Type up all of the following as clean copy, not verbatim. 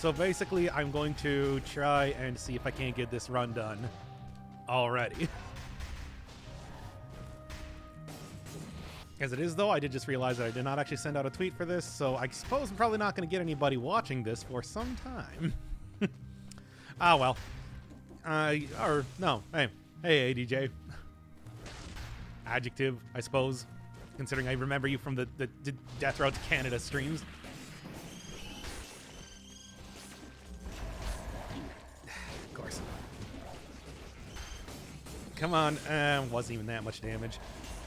So basically, I'm going to try and see if I can't get this run done already. As it is, though, I did just realize that I did not actually send out a tweet for this, so I suppose I'm probably not going to get anybody watching this for some time. Ah, well. Or, no. Hey, ADJ. Adjective, I suppose, considering I remember you from the Death Road to Canada streams. Of course. Come on. Wasn't even that much damage.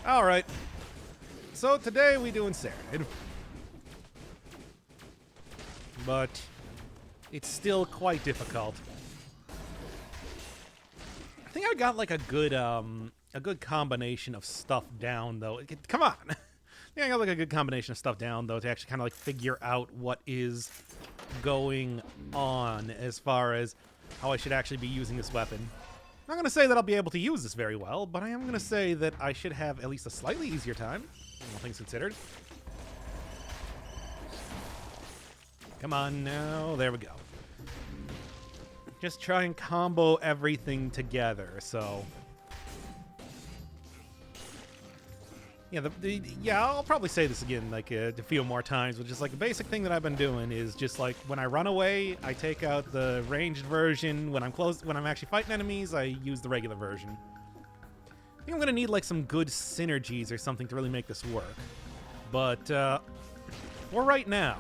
All right. So today we doing Serenade. But it's still quite difficult. I think I got like a good combination of stuff down though. Come on. I think I got like a good combination of stuff down though to actually kind of like figure out what is going on as far as how I should actually be using this weapon. I'm not going to say that I'll be able to use this very well, but I am going to say that I should have at least a slightly easier time, all things considered. Come on now. There we go. Just try and combo everything together, so... Yeah, I'll probably say this again like a few more times, but just like the basic thing that I've been doing is just like when I run away, I take out the ranged version. When I'm actually fighting enemies, I use the regular version. I think I'm gonna need like some good synergies or something to really make this work. But for right now,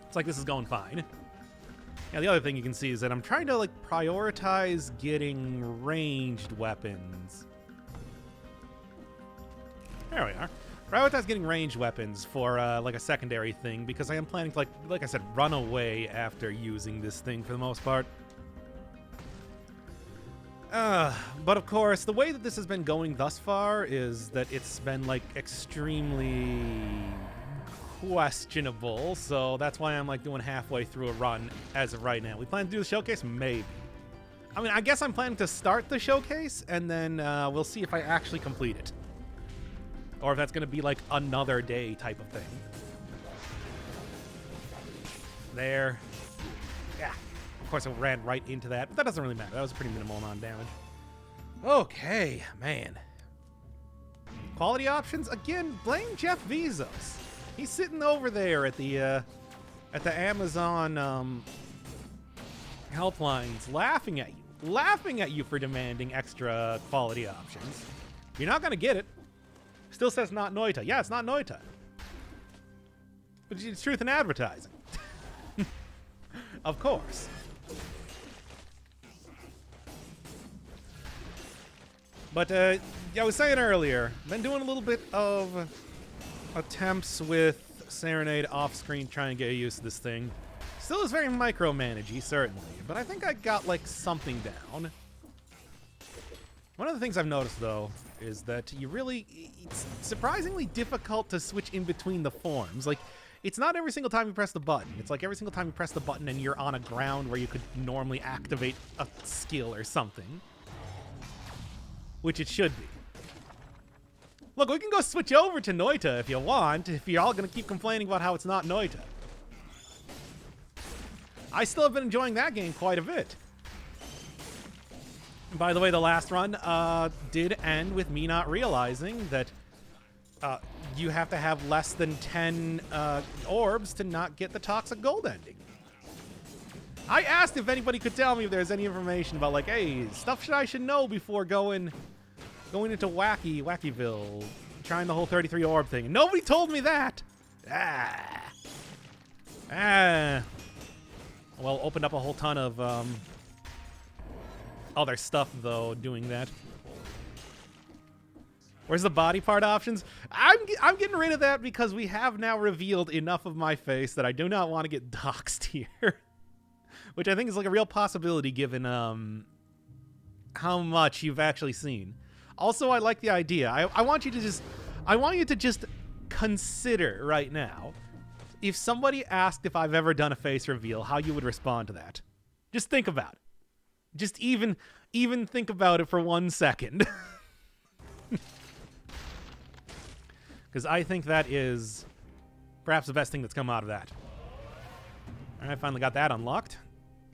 it's like this is going fine. Yeah, the other thing you can see is that I'm trying to like prioritize getting ranged weapons. There we are. Prioritize getting ranged weapons for like a secondary thing because I am planning to like I said, run away after using this thing for the most part. But of course, the way that this has been going thus far is that it's been like extremely questionable, so that's why I'm like doing halfway through a run as of right now. We plan to do the showcase? Maybe. I mean, I guess I'm planning to start the showcase and then we'll see if I actually complete it. Or if that's going to be like another day type of thing. There. Yeah. Of course, I ran right into that, but that doesn't really matter. That was a pretty minimal amount of damage. Okay, man. Quality options? Again, blame Jeff Bezos. He's sitting over there at the Amazon helplines laughing at you for demanding extra quality options. You're not going to get it. Still says not Noita. Yeah, it's not Noita. But it's truth in advertising. Of course. But, yeah, I was saying earlier, been doing a little bit of attempts with Serenade off-screen trying to get used to this thing. Still is very micromanagey, certainly, but I think I got, like, something down. One of the things I've noticed, though, is that it's surprisingly difficult to switch in between the forms. Like, it's not every single time you press the button. It's like every single time you press the button and you're on a ground where you could normally activate a skill or something. Which it should be. Look, we can go switch over to Noita if you want, if you're all going to keep complaining about how it's not Noita. I still have been enjoying that game quite a bit. By the way, the last run did end with me not realizing that you have to have less than 10 orbs to not get the toxic gold ending. I asked if anybody could tell me if there's any information about, like, hey, stuff I should know before going into Wackyville, trying the whole 33 orb thing. And nobody told me that. Well, opened up a whole ton of other stuff, though, doing that. Where's the body part options? I'm getting rid of that because we have now revealed enough of my face that I do not want to get doxxed here. Which I think is like a real possibility given how much you've actually seen. Also, I like the idea. I want you to just consider right now if somebody asked if I've ever done a face reveal, how you would respond to that. Just think about it. Just even think about it for 1 second. Because I think that is perhaps the best thing that's come out of that. All right, finally got that unlocked.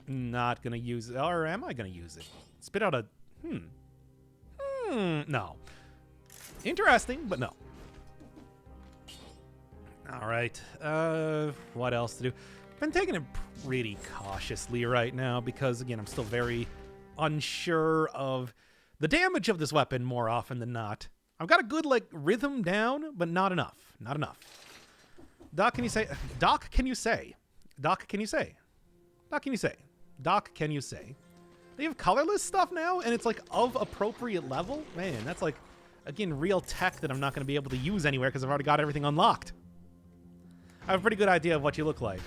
Not gonna use it, or am I gonna use it? Spit out a no. Interesting, but no. All right. What else to do? Been taking it pretty cautiously right now because, again, I'm still very unsure of the damage of this weapon more often than not. I've got a good, like, rhythm down, but not enough. Not enough. Doc, can you say? Doc, can you say? Doc, can you say? Doc, can you say? Doc, can you say? They have colorless stuff now, and it's, like, of appropriate level? Man, that's, like, again, real tech that I'm not going to be able to use anywhere because I've already got everything unlocked. I have a pretty good idea of what you look like.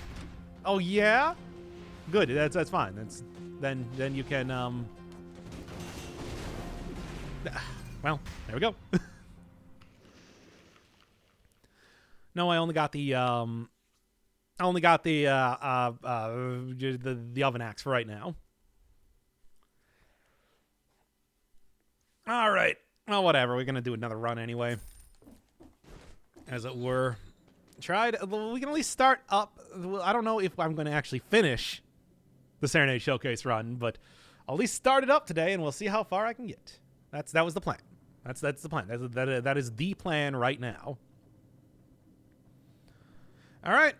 Oh, yeah? Good, that's fine. Then you can, well, there we go. No, I only got the the oven axe for right now. All right. Well, whatever. We're gonna do another run anyway, as it were. We can at least start up. I don't know if I'm going to actually finish the Serenade Showcase run, but I'll at least start it up today, and we'll see how far I can get. That was the plan. That's the plan. That is the plan right now. All right.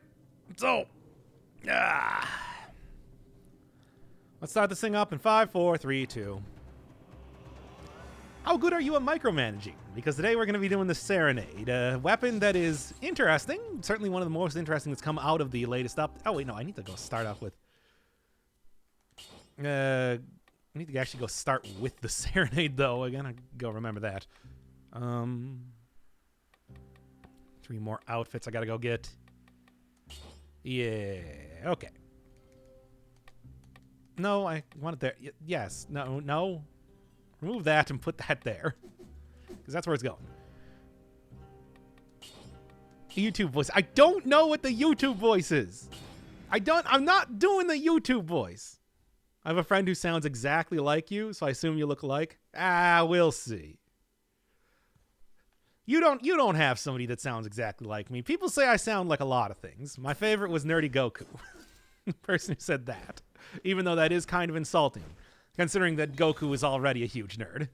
So, let's start this thing up in 5, 4, 3, 2. How good are you at micromanaging? Because today we're going to be doing the Serenade, a weapon that is interesting. Certainly one of the most interesting that's come out of the latest up. Oh, wait, no, I need to go start off with... I need to actually go start with the Serenade, though. I gotta go remember that. 3 more outfits I gotta go get. Yeah, okay. No, I want it there. Yes, no. Remove that and put that there. Because that's where it's going. YouTube voice. I don't know what the YouTube voice is. I'm not doing the YouTube voice. I have a friend who sounds exactly like you, so I assume you look alike. We'll see. You don't have somebody that sounds exactly like me. People say I sound like a lot of things. My favorite was Nerdy Goku. The person who said that. Even though that is kind of insulting, considering that Goku is already a huge nerd.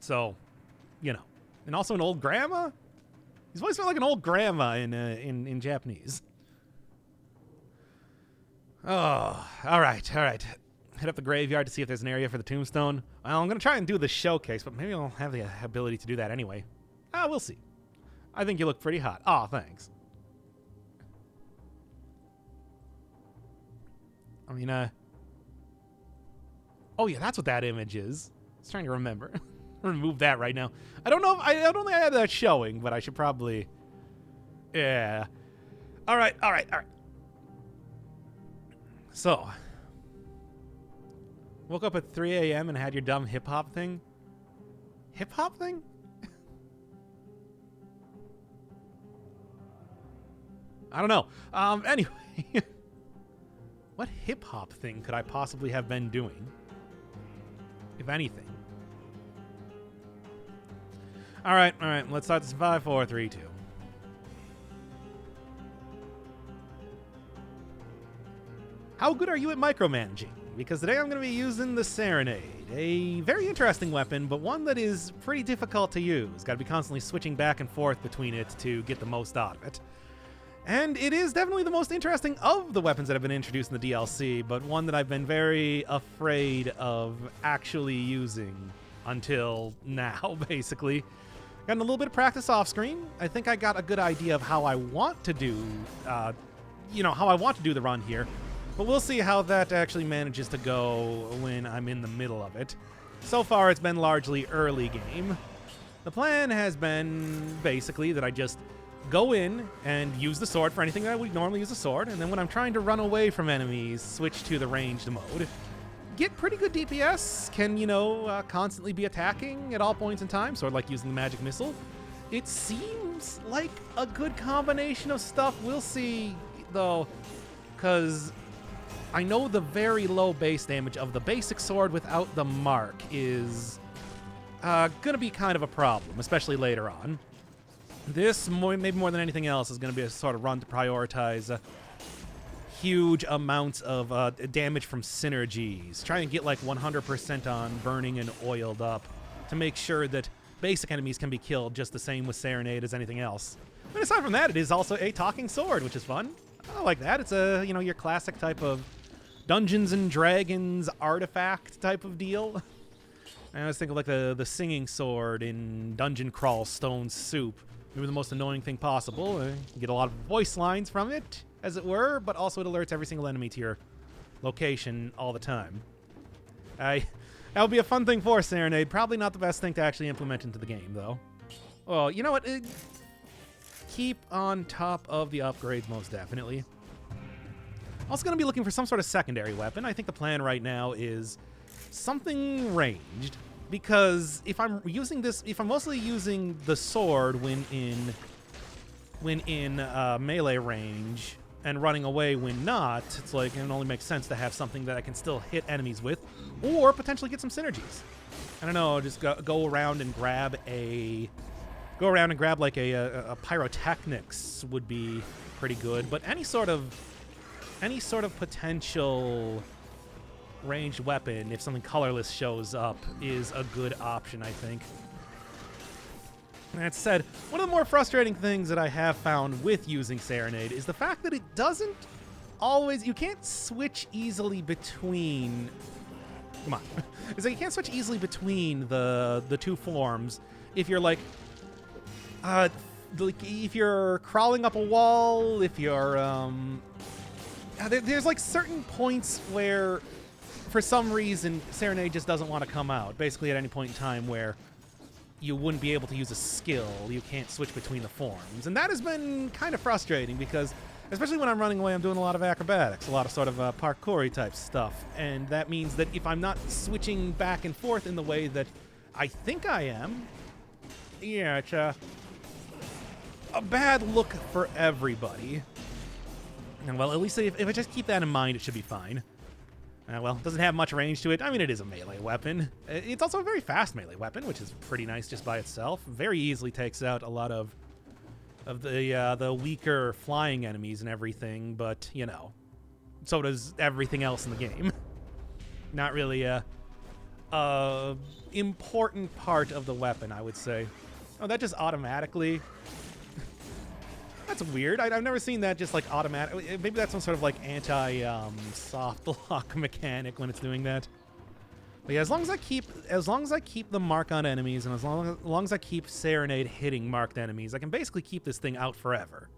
So, you know. And also an old grandma? He's always felt like an old grandma in Japanese. Oh, all right. Hit up the graveyard to see if there's an area for the tombstone. Well, I'm going to try and do the showcase, but maybe I'll have the ability to do that anyway. We'll see. I think you look pretty hot. Aw, thanks. I mean, oh yeah, that's what that image is. I was trying to remember. Remove that right now. I don't know if I don't think I have that showing, but I should probably. Yeah. All right. So, woke up at 3 a.m. and had your dumb hip hop thing. Hip hop thing? I don't know. Anyway. What hip-hop thing could I possibly have been doing? If anything. All right. Let's start this in 5, 4, 3, 2. How good are you at micromanaging? Because today I'm going to be using the Serenade. A very interesting weapon, but one that is pretty difficult to use. Got to be constantly switching back and forth between it to get the most out of it. And it is definitely the most interesting of the weapons that have been introduced in the DLC, but one that I've been very afraid of actually using until now, basically. Gotten a little bit of practice off screen. I think I got a good idea of how I want to do, how I want to do the run here. But we'll see how that actually manages to go when I'm in the middle of it. So far, it's been largely early game. The plan has been basically that I just go in and use the sword for anything that I would normally use a sword, and then when I'm trying to run away from enemies, switch to the ranged mode. Get pretty good DPS, can, constantly be attacking at all points in time, sort of like using the magic missile. It seems like a good combination of stuff. We'll see, though, because I know the very low base damage of the basic sword without the mark is gonna be kind of a problem, especially later on. This, maybe more than anything else, is going to be a sort of run to prioritize huge amounts of damage from synergies. Try and get like 100% on burning and oiled up to make sure that basic enemies can be killed just the same with Serenade as anything else. But aside from that, it is also a talking sword, which is fun. I like that. It's a, your classic type of Dungeons and Dragons artifact type of deal. I always think of like the singing sword in Dungeon Crawl Stone Soup. Maybe the most annoying thing possible. You get a lot of voice lines from it, as it were, but also it alerts every single enemy to your location all the time. That would be a fun thing for Serenade. Probably not the best thing to actually implement into the game, though. Well, you know what? Keep on top of the upgrades, most definitely. Also going to be looking for some sort of secondary weapon. I think the plan right now is something ranged. Because if I'm using this, if I'm mostly using the sword when in melee range and running away when not, it's like it only makes sense to have something that I can still hit enemies with, or potentially get some synergies. I don't know, just go around and grab like a pyrotechnics would be pretty good. But any sort of potential ranged weapon, if something colorless shows up, is a good option, I think. That said, one of the more frustrating things that I have found with using Serenade is the fact that it doesn't always... You can't switch easily between... Come on. It's like you can't switch easily between the two forms if you're like if you're crawling up a wall, if you're... There's like certain points where... For some reason, Serenade just doesn't want to come out. Basically, at any point in time where you wouldn't be able to use a skill, you can't switch between the forms. And that has been kind of frustrating because, especially when I'm running away, I'm doing a lot of acrobatics, a lot of sort of parkour-y type stuff. And that means that if I'm not switching back and forth in the way that I think I am, yeah, it's a bad look for everybody. And well, at least if I just keep that in mind, it should be fine. Well, it doesn't have much range to it. I mean, it is a melee weapon. It's also a very fast melee weapon, which is pretty nice just by itself. Very easily takes out a lot of the weaker flying enemies and everything, but, so does everything else in the game. Not really a important part of the weapon, I would say. Oh, that just automatically... That's weird. I've never seen that just like automatic. Maybe that's some sort of like anti-soft lock mechanic when it's doing that. But yeah, as long as I keep the mark on enemies, and as long as I keep Serenade hitting marked enemies, I can basically keep this thing out forever.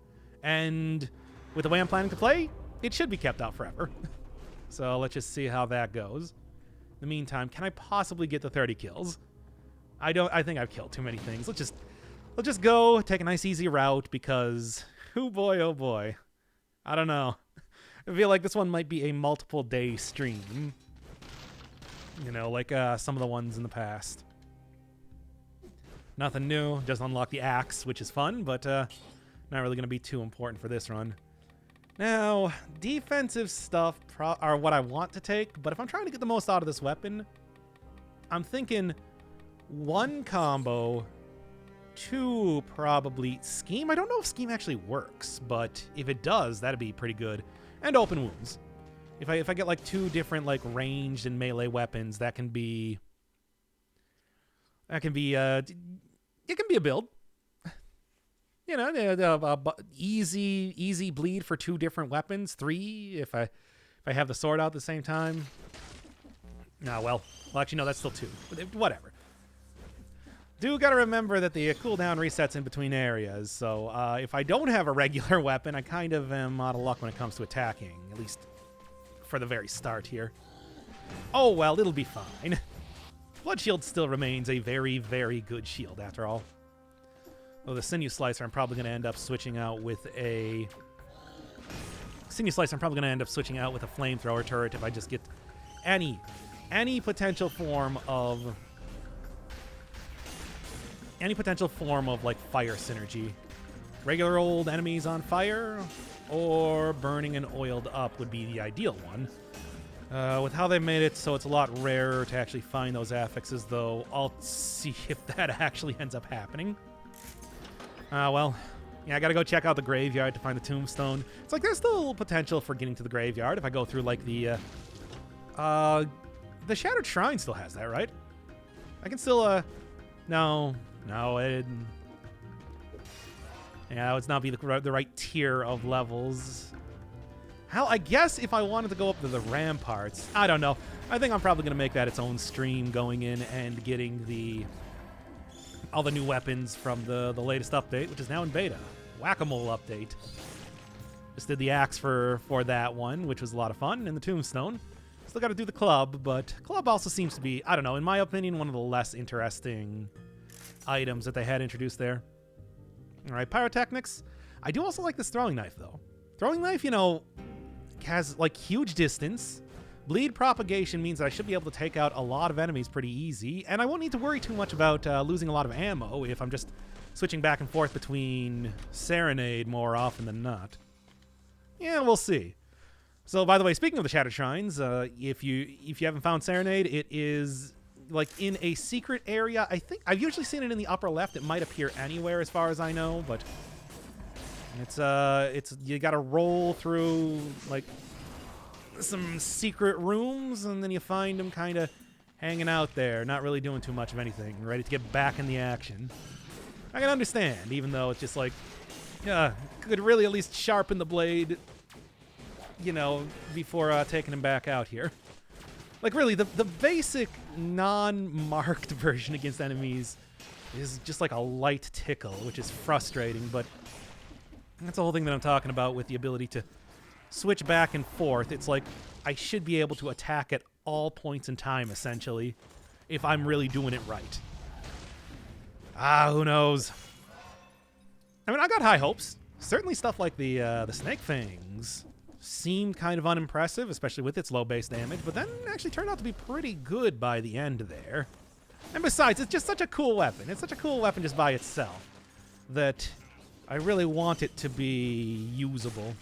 And with the way I'm planning to play, it should be kept out forever. So let's just see how that goes. In the meantime, can I possibly get the 30 kills? I think I've killed too many things. Let's just go take a nice easy route because, oh boy. I don't know. I feel like this one might be a multiple day stream. Like some of the ones in the past. Nothing new, just unlock the axe, which is fun, but not really going to be too important for this run. Now, defensive stuff are what I want to take, but if I'm trying to get the most out of this weapon, I'm thinking 1 combo... 2 probably Scheme. I don't know if Scheme actually works, but if it does, that'd be pretty good. And Open Wounds. If I get like 2 different like ranged and melee weapons, it can be a build. Easy bleed for 2 different weapons. 3 if I have the sword out at the same time. Well, actually no, that's still 2. But whatever. Do gotta remember that the cooldown resets in between areas, so if I don't have a regular weapon, I kind of am out of luck when it comes to attacking, at least for the very start here. Oh well, it'll be fine. Blood Shield still remains a very, very good shield after all. Though the Sinew Slicer I'm probably going to end up switching out with a... flamethrower turret if I just get any potential form of... like fire synergy. Regular old enemies on fire or burning and oiled up would be the ideal one. With how they made it so it's a lot rarer to actually find those affixes, though, I'll see if that actually ends up happening. Well, yeah, I gotta go check out the graveyard to find the tombstone. It's like there's still potential for getting to the graveyard if I go through like the Shattered Shrine still has that, right? I can still, no, it, yeah, it would not be the right tier of levels. Hell, I guess if I wanted to go up to the ramparts, I don't know. I think I'm probably gonna make that its own stream, going in and getting all the new weapons from the latest update, which is now in beta. Whack-a-mole update. Just did the axe for that one, which was a lot of fun, and the tombstone. Still got to do the club, but club also seems to be, I don't know, in my opinion, one of the less interesting items that they had introduced there. All right, pyrotechnics. I do also like this throwing knife, though. Throwing knife, you know, has, like, huge distance. Bleed propagation means that I should be able to take out a lot of enemies pretty easy, and I won't need to worry too much about losing a lot of ammo if I'm just switching back and forth between Serenade more often than not. Yeah, we'll see. So, by the way, speaking of the Shattered Shrines, if you haven't found Serenade, it is like in a secret area. I think I've usually seen it in the upper left. It might appear anywhere as far as I know, but it's you got to roll through like some secret rooms, and then you find them kind of hanging out there, not really doing too much of anything, ready to get back in the action. I can understand, even though it's just like, could really at least sharpen the blade, you know, before taking him back out here. Like, really, the basic non-marked version against enemies is just like a light tickle, which is frustrating, but that's the whole thing that I'm talking about with the ability to switch back and forth. It's like I should be able to attack at all points in time, essentially, if I'm really doing it right. Who knows? I mean, I got high hopes. Certainly stuff like the snake fangs seemed kind of unimpressive, especially with its low base damage, but then it actually turned out to be pretty good by the end there. And besides, it's just such a cool weapon. It's such a cool weapon just by itself that I really want it to be usable.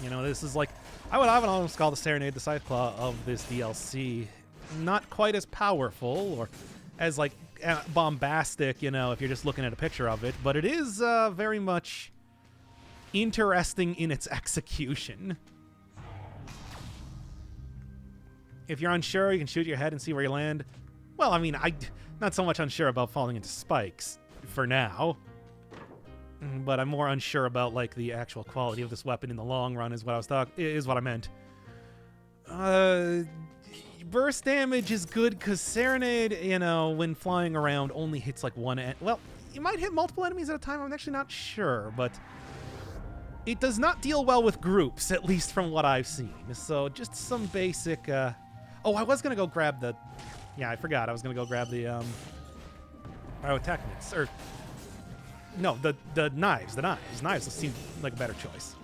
You know, this is like, I would almost call the Serenade the Scytheclaw of this DLC. Not quite as powerful or as, like, bombastic, you know, if you're just looking at a picture of it, but it is very much interesting in its execution. If you're unsure, you can shoot your head and see where you land. Well, I mean, I'm not so much unsure about falling into spikes for now, but I'm more unsure about, like, the actual quality of this weapon in the long run is what I meant. Burst damage is good because Serenade, you know, when flying around, only hits like one well, you might hit multiple enemies at a time. I'm actually not sure, but it does not deal well with groups, at least from what I've seen. So just some basic. Oh, I was gonna go grab the. Yeah, I forgot. I was gonna go grab the pyrotechnics, or no, the knives. The knives. Knives seem like a better choice.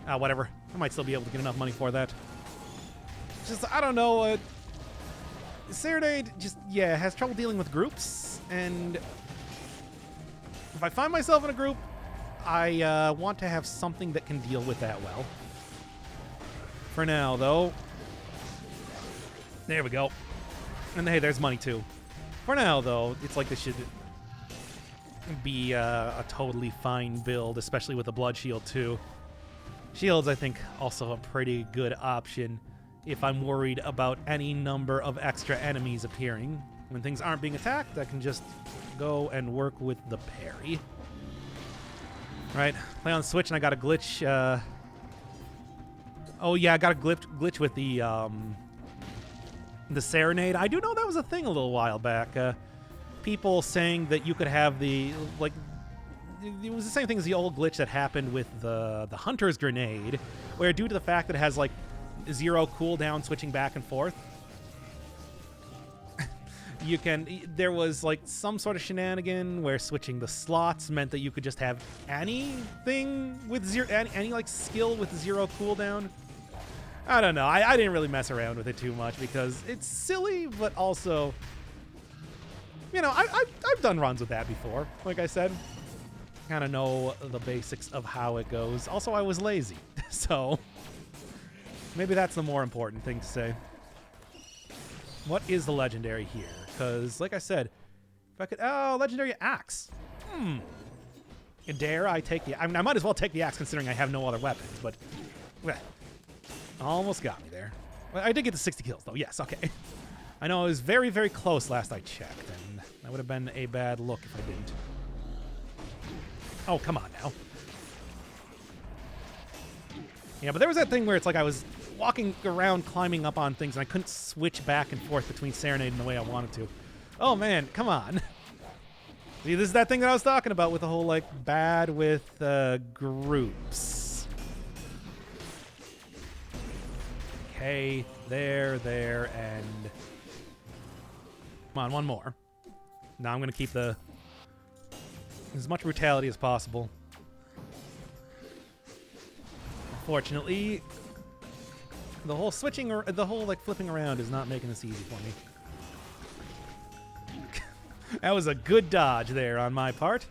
Whatever. I might still be able to get enough money for that. Just, I don't know, Serenade just, yeah, has trouble dealing with groups, and if I find myself in a group, I want to have something that can deal with that well. For now, though, there we go. And hey, there's money, too. For now, though, it's like this should be a totally fine build, especially with the Blood Shield, too. Shields, I think, also a pretty good option if I'm worried about any number of extra enemies appearing. When things aren't being attacked, I can just go and work with the parry. Right, play on Switch and I got a glitch. Oh yeah, I got a glitch with the Serenade. I do know that was a thing a little while back. People saying that you could have the, like, it was the same thing as the old glitch that happened with the Hunter's Grenade, where due to the fact that it has, like, 0 cooldown switching back and forth, there was like some sort of shenanigan where switching the slots meant that you could just have anything with any like skill with 0 cooldown. I don't know. I didn't really mess around with it too much because it's silly, but also, you know, I've done runs with that before. Like I said, kind of know the basics of how it goes. Also, I was lazy, so maybe that's the more important thing to say. What is the legendary here? Because, like I said, if I could... Oh, legendary axe. Dare I take the... I mean, I might as well take the axe considering I have no other weapons, but... well, almost got me there. Well, I did get to 60 kills, though. Yes, okay. I know it was very, very close last I checked, and that would have been a bad look if I didn't. Oh, come on now. Yeah, but there was that thing where it's like I was walking around climbing up on things, and I couldn't switch back and forth between Serenade and the way I wanted to. Oh, man, come on. See, this is that thing that I was talking about with the whole, like, bad with groups. Okay, there, and... come on, one more. Now I'm going to keep as much brutality as possible. Unfortunately, the whole switching, or the whole, like, flipping around is not making this easy for me. That was a good dodge there on my part.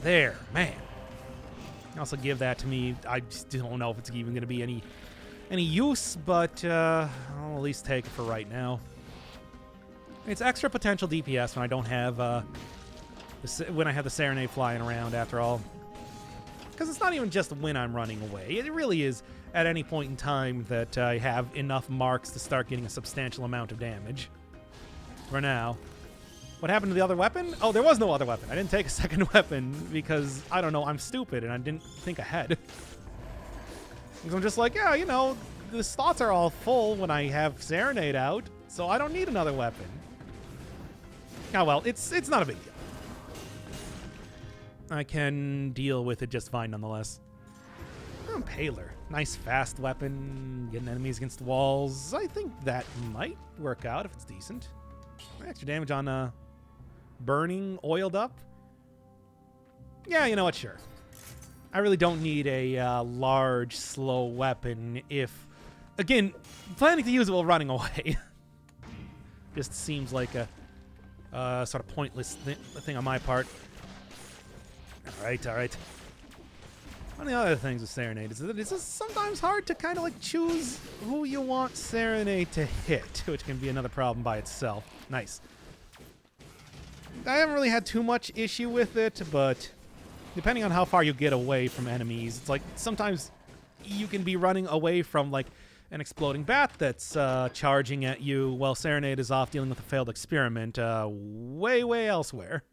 There, man. Also give that to me. I just don't know if it's even going to be any use, but I'll at least take it for right now. It's extra potential DPS when I don't have when I have the Serenade flying around. After all, because it's not even just when I'm running away. It really is at any point in time that I have enough marks to start getting a substantial amount of damage. For now. What happened to the other weapon? Oh, there was no other weapon. I didn't take a second weapon because, I don't know, I'm stupid and I didn't think ahead. Because I'm just like, yeah, you know, the slots are all full when I have Serenade out, so I don't need another weapon. Oh, well, it's not a big deal. I can deal with it just fine nonetheless. Impaler. Nice fast weapon, getting enemies against walls. I think that might work out if it's decent. Extra damage on burning, oiled up. Yeah, you know what, sure. I really don't need a large, slow weapon if, again, planning to use it while running away. Just seems like a sort of pointless thing on my part. Alright. One of the other things with Serenade is that it's just sometimes hard to kind of like choose who you want Serenade to hit, which can be another problem by itself. Nice. I haven't really had too much issue with it, but depending on how far you get away from enemies, it's like sometimes you can be running away from like an exploding bat that's charging at you while Serenade is off dealing with a failed experiment way elsewhere.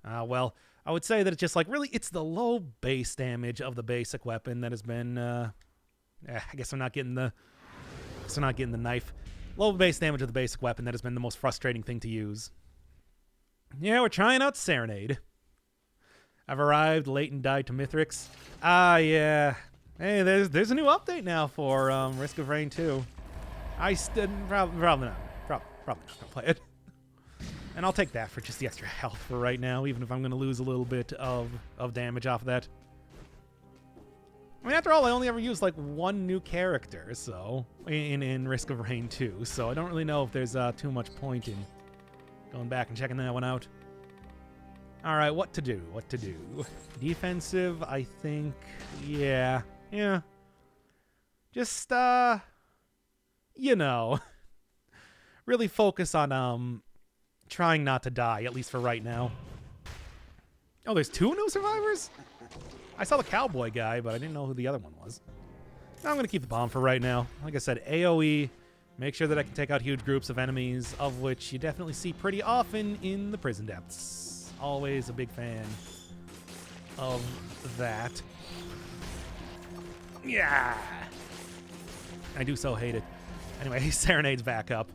Well, I would say that it's just like really it's the low base damage of the basic weapon that has been I guess I'm not getting the knife. Low base damage of the basic weapon that has been the most frustrating thing to use. Yeah, we're trying out Serenade. I've arrived late and died to Mithrix. Yeah. Hey, there's a new update now for Risk of Rain 2. I probably not gonna play it. And I'll take that for just the extra health for right now, even if I'm going to lose a little bit of damage off of that. I mean, after all, I only ever used, like, one new character, so, in Risk of Rain 2, so I don't really know if there's too much point in going back and checking that one out. Alright, what to do? Defensive, I think, yeah. Just, you know, really focus on, trying not to die, at least for right now. Oh, there's two new survivors? I saw the cowboy guy, but I didn't know who the other one was. I'm going to keep the bomb for right now. Like I said, AoE, make sure that I can take out huge groups of enemies, of which you definitely see pretty often in the prison depths. Always a big fan of that. Yeah! I do so hate it. Anyway, Serenade's back up.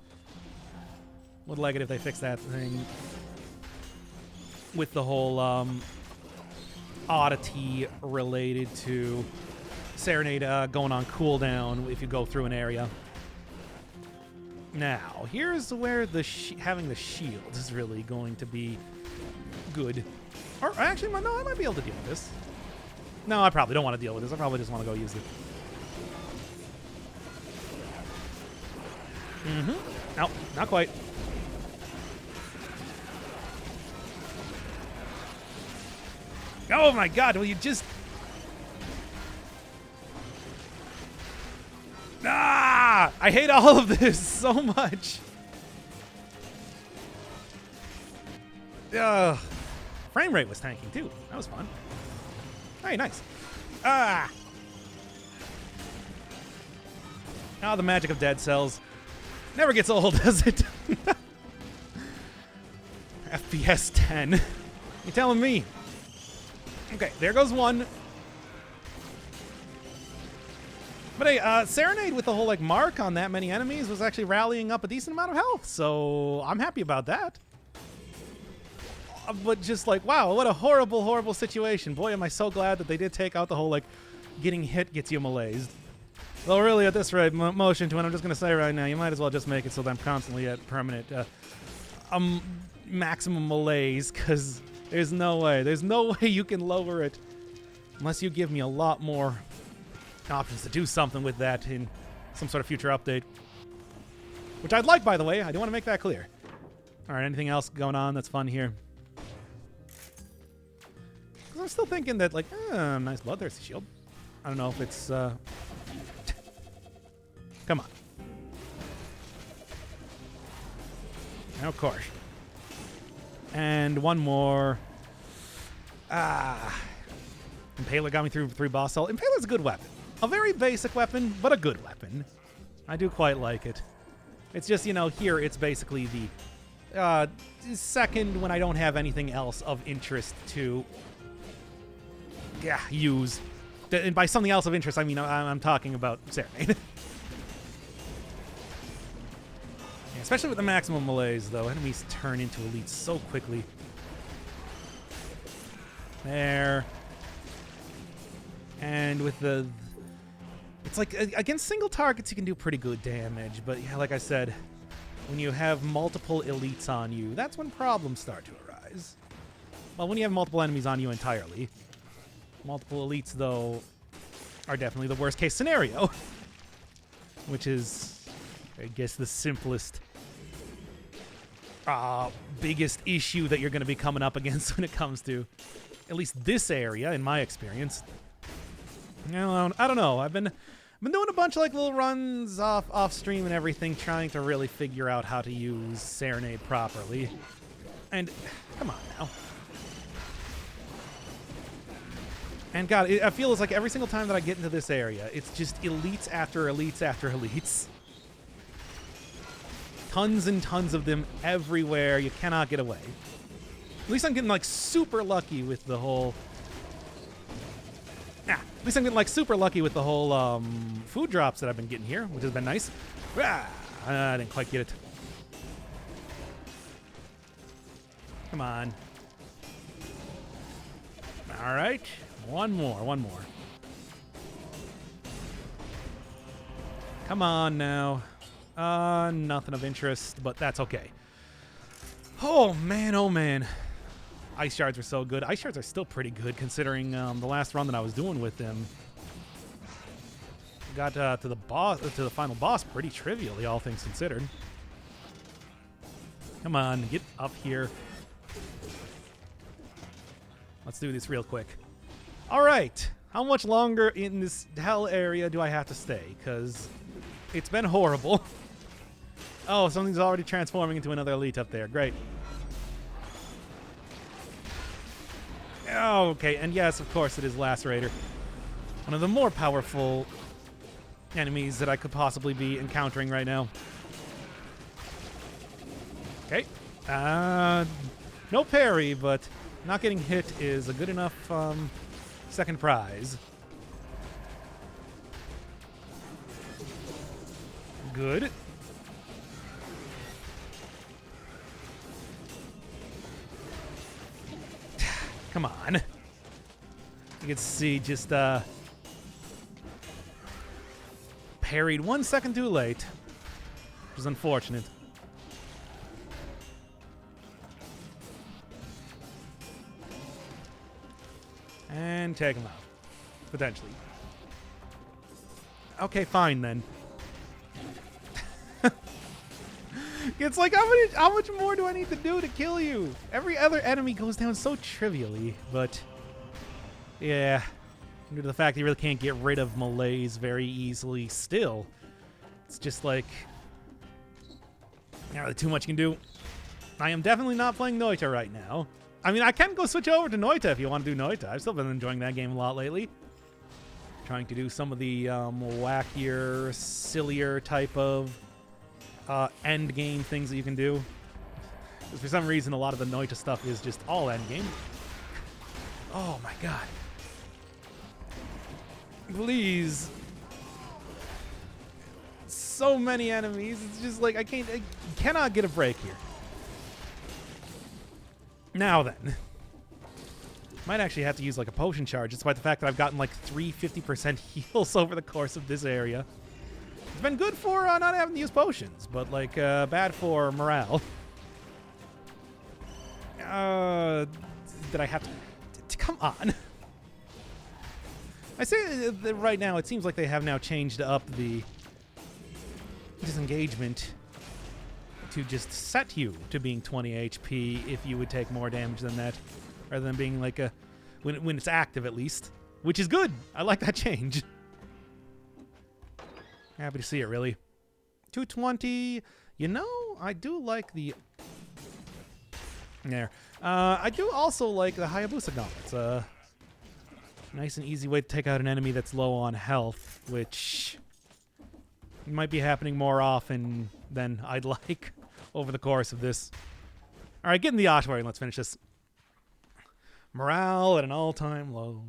Would like it if they fix that thing with the whole oddity related to Serenade going on cooldown if you go through an area. Now, here's where having the shield is really going to be good. Or actually, no, I might be able to deal with this. No, I probably don't want to deal with this. I probably just want to go use it. No, not quite. Oh my god, will you just... I hate all of this so much. Frame rate was tanking too. That was fun. Hey, nice. Ah! Oh, the magic of dead cells. Never gets old, does it? FPS 10. You telling me? Okay, there goes one. But hey, Serenade with the whole like mark on that many enemies was actually rallying up a decent amount of health, so I'm happy about that. But just like, wow, what a horrible, horrible situation. Boy, am I so glad that they did take out the whole like getting hit gets you malaised. Well, really, at this rate, motion to it, I'm just going to say right now, you might as well just make it so that I'm constantly at permanent maximum malaise, because there's no way you can lower it unless you give me a lot more options to do something with that in some sort of future update. Which I'd like, by the way. I do want to make that clear. All right, anything else going on that's fun here? Because I'm still thinking that, like, nice bloodthirsty shield. I don't know if it's... Come on. Of course. And one more. Impaler got me through 3 boss cell. Impaler's a good weapon. A very basic weapon, but a good weapon. I do quite like it. It's just, you know, here it's basically the second when I don't have anything else of interest to use. And by something else of interest, I mean I'm talking about Serenade. Especially with the maximum malaise, though. Enemies turn into elites so quickly. There. And with the... It's like, against single targets, you can do pretty good damage. But, yeah, like I said, when you have multiple elites on you, that's when problems start to arise. Well, when you have multiple enemies on you entirely. Multiple elites, though, are definitely the worst-case scenario. Which is, I guess, the simplest... biggest issue that you're going to be coming up against when it comes to at least this area, in my experience. I don't know. I've been doing a bunch of like little runs off stream and everything, trying to really figure out how to use Serenade properly. And come on now. And God, I feel it's like every single time that I get into this area, it's just elites after elites after elites. Tons and tons of them everywhere. You cannot get away. At least I'm getting like super lucky with the whole... At least I'm getting like super lucky with the whole food drops that I've been getting here, which has been nice. I didn't quite get it. Come on. All right. One more. Come on now. Nothing of interest, but that's okay. Oh, man. Ice shards are so good. Ice shards are still pretty good, considering the last run that I was doing with them. Got to the final boss pretty trivially, all things considered. Come on, get up here. Let's do this real quick. All right. How much longer in this hell area do I have to stay? Because it's been horrible. Oh, something's already transforming into another elite up there. Great. Oh, okay. And yes, of course, it is Lacerator. One of the more powerful enemies that I could possibly be encountering right now. Okay. No parry, but not getting hit is a good enough second prize. Good. Come on. You can see just parried 1 second too late, which is unfortunate. And take him out, potentially. Okay, fine then. It's like, how much more do I need to do to kill you? Every other enemy goes down so trivially, but yeah, due to the fact that you really can't get rid of malaise very easily still, it's just like, not really too much you can do. I am definitely not playing Noita right now. I mean, I can go switch over to Noita if you want to do Noita. I've still been enjoying that game a lot lately. Trying to do some of the wackier, sillier type of end game things that you can do. Because for some reason, a lot of the Noita stuff is just all end game. Oh my god. Please. So many enemies. It's just like I cannot get a break here. Now then. Might actually have to use like a potion charge, despite the fact that I've gotten like 350% heals over the course of this area. It's been good for not having to use potions, but like bad for morale. Did I have to come on? I say that right now it seems like they have now changed up the disengagement to just set you to being 20 HP if you would take more damage than that, rather than being like a when it's active at least, which is good. I like that change. Happy to see it, really. 220. You know, I do like the there. I do also like the Hayabusa Gauntlet. It's a nice and easy way to take out an enemy that's low on health, which might be happening more often than I'd like over the course of this. All right, get in the ossuary and let's finish this. Morale at an all-time low.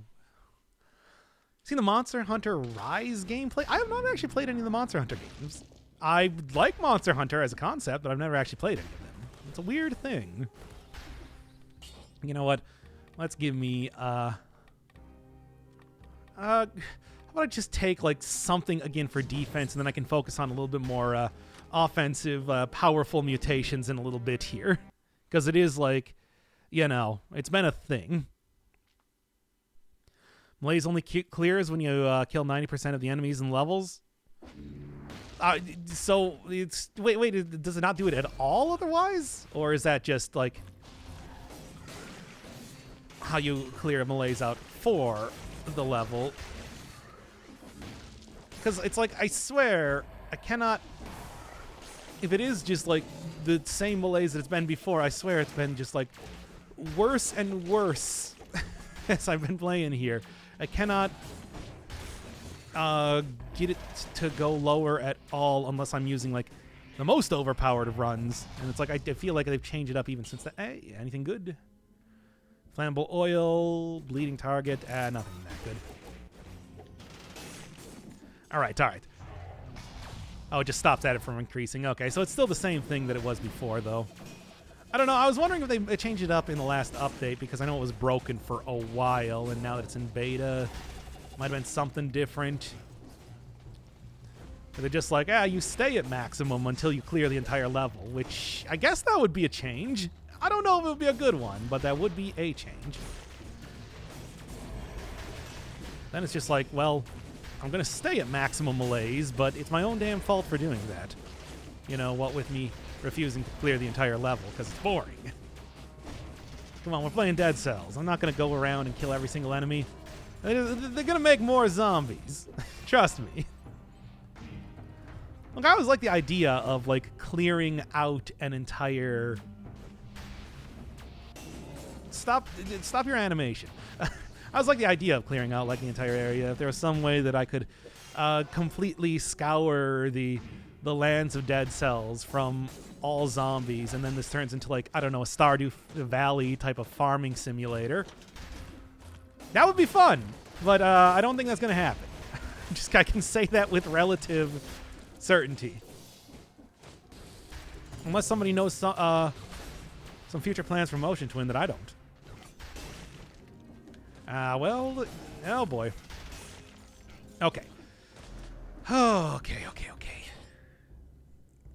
Seen the Monster Hunter Rise gameplay? I have not actually played any of the Monster Hunter games. I like Monster Hunter as a concept, but I've never actually played any of them. It's a weird thing. You know what? Let's give me how about I just take like something again for defense, and then I can focus on a little bit more offensive, powerful mutations in a little bit here, because it is like, you know, it's been a thing. Malaise only clears when you kill 90% of the enemies in levels. So it's wait, does it not do it at all otherwise, or is that just like how you clear Malaise out for the level? Because it's like, I swear, I cannot... If it is just like the same Malaise that it's been before, I swear it's been just like worse and worse as I've been playing here. I cannot get it to go lower at all unless I'm using like the most overpowered of runs. And it's like, I feel like they've changed it up even since that. Hey, anything good? Flammable oil, bleeding target, nothing that good. All right. Oh, it just stops at it from increasing. Okay, so it's still the same thing that it was before, though. I don't know. I was wondering if they changed it up in the last update, because I know it was broken for a while, and now that it's in beta, might have been something different. Or they're just like, you stay at maximum until you clear the entire level, which I guess that would be a change. I don't know if it would be a good one, but that would be a change. Then it's just like, well, I'm going to stay at maximum Malaise, but it's my own damn fault for doing that. You know, what with me refusing to clear the entire level, because it's boring. Come on, we're playing Dead Cells. I'm not going to go around and kill every single enemy. They're going to make more zombies. Trust me. Look, I always like the idea of, like, clearing out an entire... Stop your animation. I was like the idea of clearing out like the entire area. If there was some way that I could completely scour the lands of Dead Cells from all zombies, and then this turns into like, I don't know, a Stardew Valley type of farming simulator. That would be fun, but I don't think that's going to happen. I can say that with relative certainty. Unless somebody knows some future plans for Motion Twin that I don't. Well, oh boy. Okay. Okay.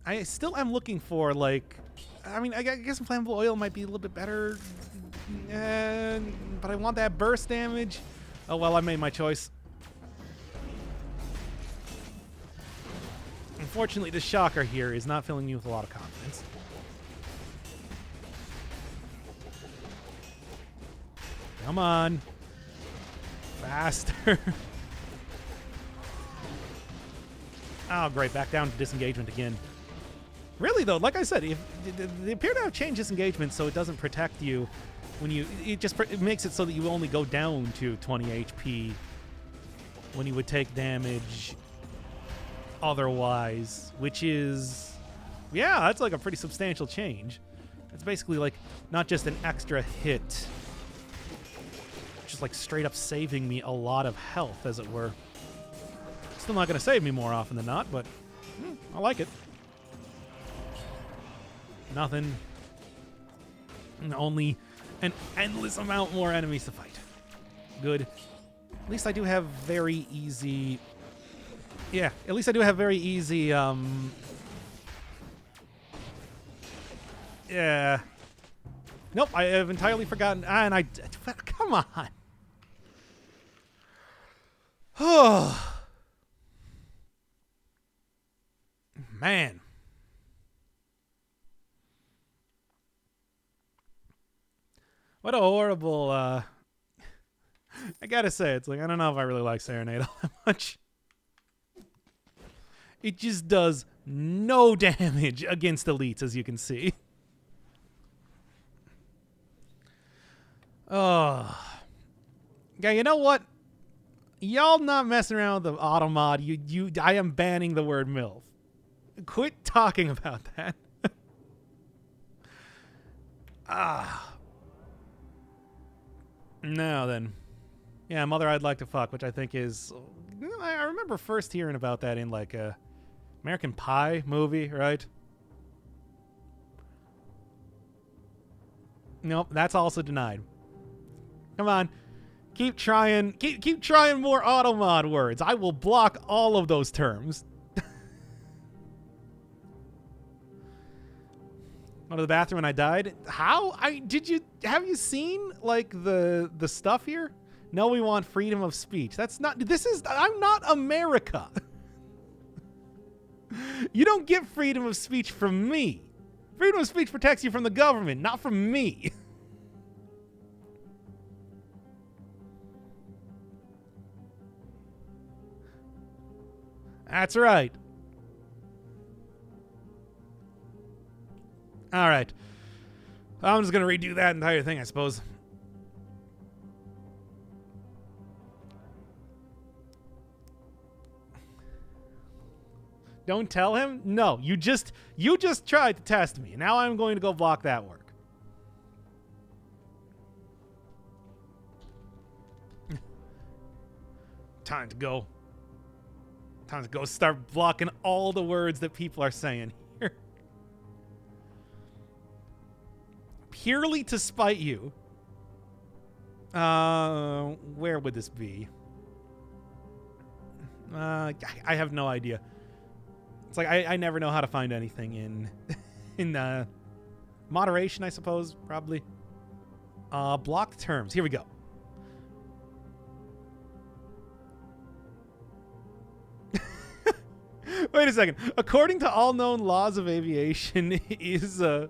I still am looking for, like, I mean, I guess flammable oil might be a little bit better, but I want that burst damage. Oh, well, I made my choice. Unfortunately, the shocker here is not filling me with a lot of confidence. Come on. Faster. Oh, great. Back down to disengagement again. Really though, like I said, if they appear to have changed disengagement so it doesn't protect you when you. It makes it so that you only go down to 20 HP when you would take damage otherwise, which is, yeah, that's like a pretty substantial change. It's basically like not just an extra hit, just like straight up saving me a lot of health, as it were. Still not going to save me more often than not, but I like it. Nothing. Only an endless amount more enemies to fight. Good. At least I do have very easy... Yeah, at least I do have very easy, Yeah. Nope, I have entirely forgotten... and I... Come on! Oh. Man. What a horrible, I gotta say, it's like, I don't know if I really like Serenade all that much. It just does no damage against elites, as you can see. Oh. Yeah, you know what? Y'all not messing around with the automod. I am banning the word MILF. Quit talking about that. Now then. Yeah, Mother I'd Like to Fuck, which I think is... I remember first hearing about that in like a American Pie movie, right? Nope, that's also denied. Come on. Keep trying. Keep trying more automod words. I will block all of those terms. Went to the bathroom and I died. How? Have you seen like the stuff here? No, we want freedom of speech. That's not. I'm not America. You don't get freedom of speech from me. Freedom of speech protects you from the government, not from me. That's right. All right. I'm just going to redo that entire thing, I suppose. Don't tell him? No, you just tried to test me. Now I'm going to go block that work. Time to go. Time to go start blocking all the words that people are saying here. Purely to spite you. Where would this be? I have no idea. It's like I never know how to find anything in moderation, I suppose, probably. Blocked terms. Here we go. Wait a second. According to all known laws of aviation, is a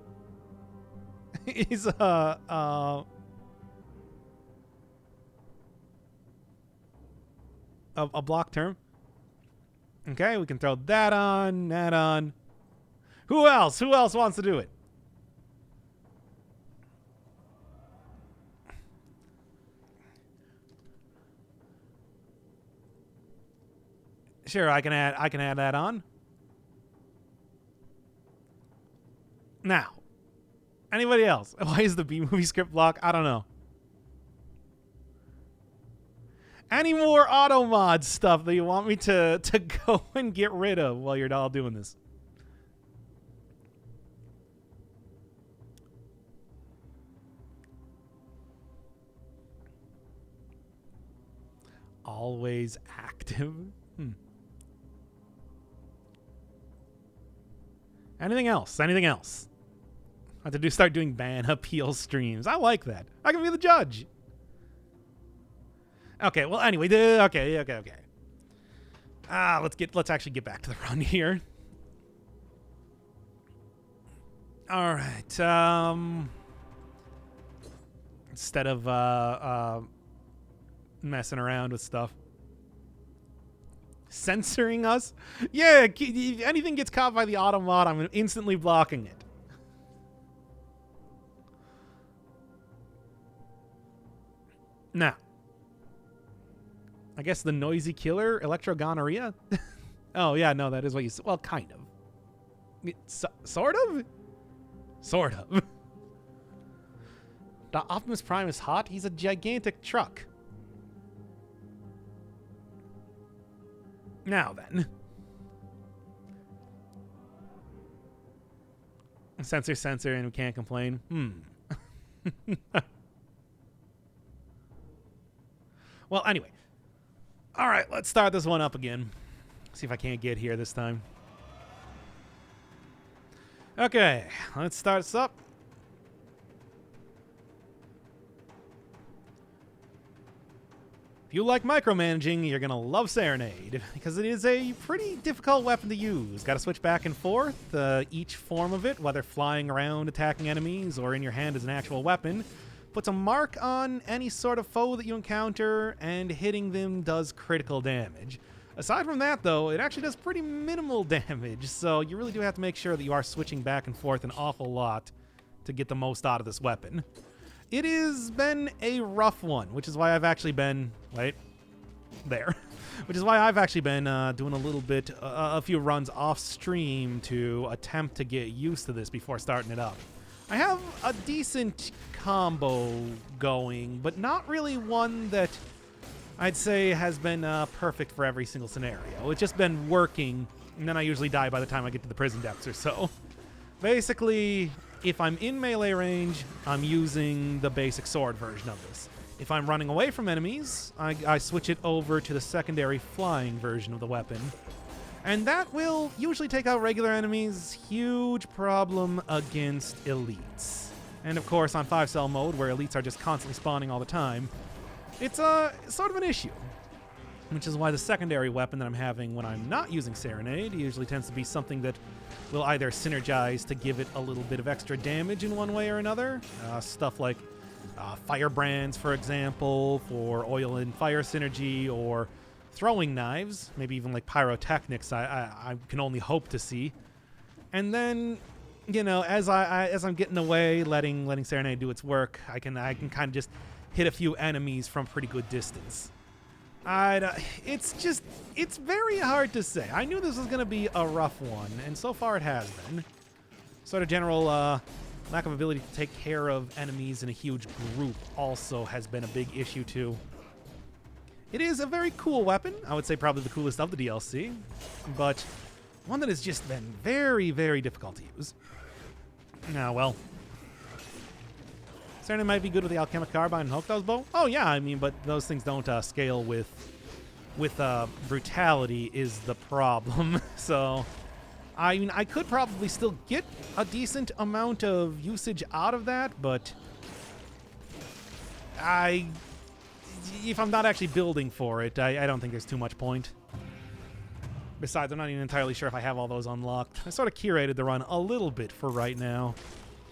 block term. Okay, we can throw that on. Who else? Who else wants to do it? Sure, I can add that on. Now, anybody else? Why is the B-movie script block? I don't know. Any more automod stuff that you want me to go and get rid of while you're all doing this? Always active. Anything else? Anything else? I have to start doing ban appeal streams. I like that. I can be the judge. Okay, well, anyway, okay. Let's actually get back to the run here. All right. Instead of messing around with stuff. Censoring us? Yeah, if anything gets caught by the auto mod, I'm instantly blocking it. Now, I guess the noisy killer, electrogonorrhea? Oh, yeah, no, that is what you said. Well, kind of. Sort of? Sort of. The Optimus Prime is hot. He's a gigantic truck. Now then. Censor, and we can't complain. Well, anyway. All right, let's start this one up again. See if I can't get here this time. Okay, let's start this up. If you like micromanaging, you're going to love Serenade, because it is a pretty difficult weapon to use. Got to switch back and forth. Each form of it, whether flying around, attacking enemies, or in your hand as an actual weapon, puts a mark on any sort of foe that you encounter, and hitting them does critical damage. Aside from that, though, it actually does pretty minimal damage, so you really do have to make sure that you are switching back and forth an awful lot to get the most out of this weapon. It has been a rough one, which is why I've actually been... Wait. There. Which is why I've actually been doing a little bit, a few runs off stream to attempt to get used to this before starting it up. I have a decent combo going, but not really one that I'd say has been perfect for every single scenario. It's just been working, and then I usually die by the time I get to the prison depths or so. Basically, if I'm in melee range, I'm using the basic sword version of this. If I'm running away from enemies, I switch it over to the secondary flying version of the weapon. And that will usually take out regular enemies. Huge problem against elites. And of course, on 5-cell mode, where elites are just constantly spawning all the time, it's sort of an issue. Which is why the secondary weapon that I'm having when I'm not using Serenade usually tends to be something that will either synergize to give it a little bit of extra damage in one way or another. Stuff like firebrands, for example, for oil and fire synergy, or throwing knives, maybe even like pyrotechnics I can only hope to see. And then, you know, as I'm getting away, letting Serenade do its work, I can kind of just hit a few enemies from pretty good distance. It's very hard to say. I knew this was going to be a rough one, and so far it has been. Sort of general lack of ability to take care of enemies in a huge group also has been a big issue too. It is a very cool weapon. I would say probably the coolest of the DLC, but one that has just been very, very difficult to use. Now, well, Serenade might be good with the Alchemic Carbine and Hokuto's bow. Oh yeah, I mean, but those things don't scale with brutality is the problem. So, I mean, I could probably still get a decent amount of usage out of that, but if I'm not actually building for it, I don't think there's too much point. Besides, I'm not even entirely sure if I have all those unlocked. I sort of curated the run a little bit for right now,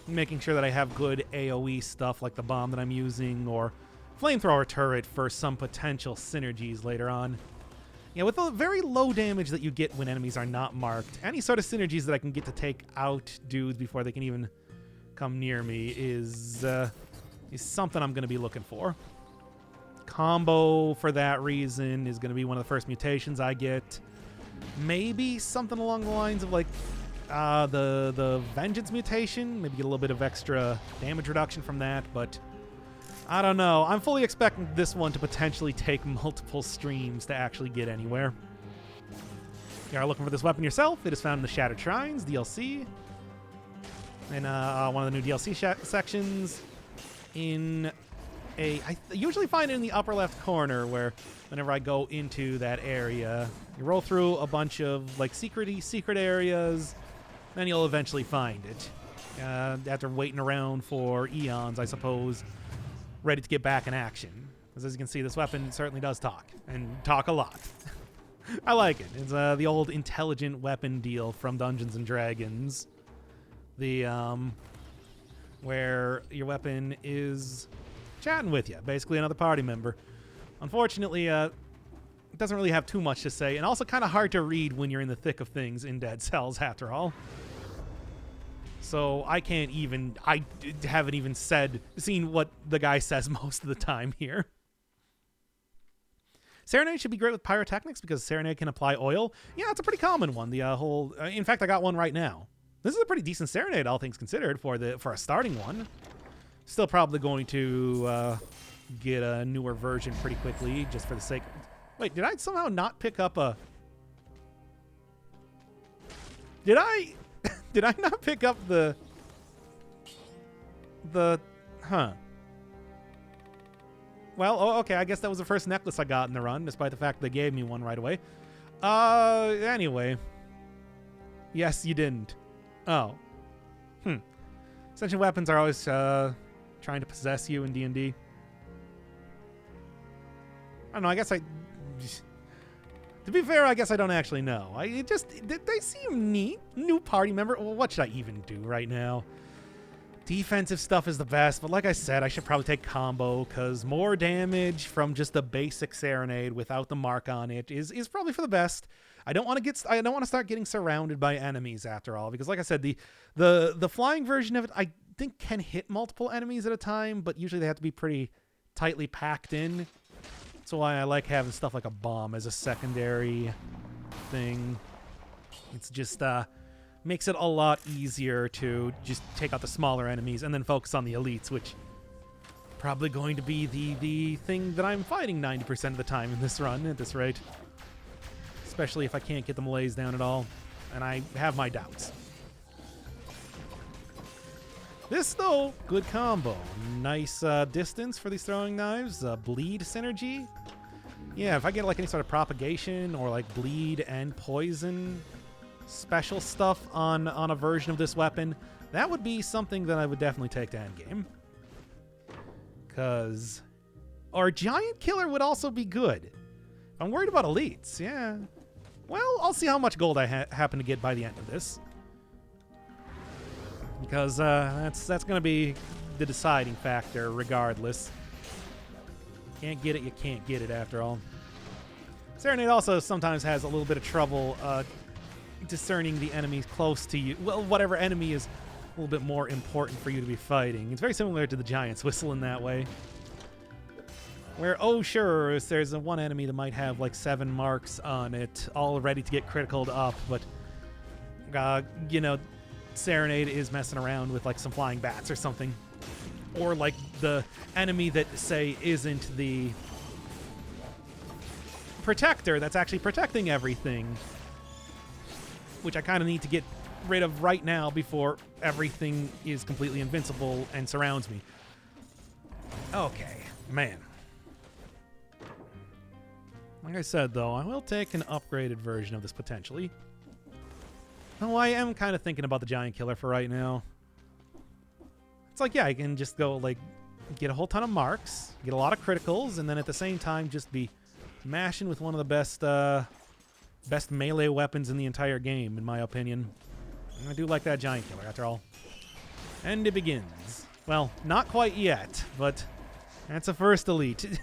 making sure that I have good AoE stuff like the bomb that I'm using, or flamethrower turret for some potential synergies later on. Yeah, with the very low damage that you get when enemies are not marked, any sort of synergies that I can get to take out dudes before they can even come near me is something I'm going to be looking for. Combo, for that reason, is going to be one of the first mutations I get. Maybe something along the lines of like the Vengeance mutation. Maybe get a little bit of extra damage reduction from that, but I don't know. I'm fully expecting this one to potentially take multiple streams to actually get anywhere. If you are looking for this weapon yourself, it is found in the Shattered Shrines DLC. In one of the new DLC sections. I usually find it in the upper left corner, where whenever I go into that area, you roll through a bunch of like secret areas, then you'll eventually find it. After waiting around for eons, I suppose, ready to get back in action. Because as you can see, this weapon certainly does talk, and talk a lot. I like it. It's the old intelligent weapon deal from Dungeons and Dragons. Where your weapon is chatting with you, basically another party member. Unfortunately, it doesn't really have too much to say, and also kind of hard to read when you're in the thick of things in Dead Cells, after all. So I haven't even seen what the guy says most of the time here. Serenade should be great with pyrotechnics because Serenade can apply oil. Yeah, it's a pretty common one. The in fact, I got one right now. This is a pretty decent Serenade, all things considered, for a starting one. Still probably going to get a newer version pretty quickly, just for the sake. Wait, did I somehow not pick up a? Did I? Did I not pick up the? Huh. Well, okay, I guess that was the first necklace I got in the run, despite the fact they gave me one right away. Anyway. Yes, you didn't. Oh. Ascension weapons are always, trying to possess you in D&D. I don't know, I guess to be fair, I guess I don't actually know. They seem neat. New party member. Well, what should I even do right now? Defensive stuff is the best, but like I said, I should probably take combo, because more damage from just the basic Serenade without the mark on it is probably for the best. I don't want to start getting surrounded by enemies after all, because like I said, the flying version of it I think can hit multiple enemies at a time, but usually they have to be pretty tightly packed in. That's why I like having stuff like a bomb as a secondary thing. It's just makes it a lot easier to just take out the smaller enemies and then focus on the elites, which probably going to be the thing that I'm fighting 90% of the time in this run at this rate. Especially if I can't get the melees down at all, and I have my doubts. This, though, good combo. Nice distance for these throwing knives. Bleed synergy. Yeah, if I get like any sort of propagation or like bleed and poison special stuff on a version of this weapon, that would be something that I would definitely take to endgame. Or Giant Killer would also be good. I'm worried about elites, yeah. Well, I'll see how much gold I happen to get by the end of this. Because that's going to be the deciding factor regardless. Can't get it, you can't get it after all. Serenade also sometimes has a little bit of trouble discerning the enemies close to you. Well, whatever enemy is a little bit more important for you to be fighting. It's very similar to the Giant's Whistle in that way. Where, oh sure, there's one enemy that might have like 7 marks on it, all ready to get criticaled up, but, you know, Serenade is messing around with like some flying bats or something. Or like the enemy that, say, isn't the protector that's actually protecting everything, which I kind of need to get rid of right now before everything is completely invincible and surrounds me. Okay, man. Like I said, though, I will take an upgraded version of this potentially. Though I am kind of thinking about the Giant Killer for right now. It's like, yeah, I can just go, like, get a whole ton of marks, get a lot of criticals, and then at the same time just be mashing with one of the best melee weapons in the entire game, in my opinion. I do like that Giant Killer, after all. And it begins. Well, not quite yet, but that's a first elite.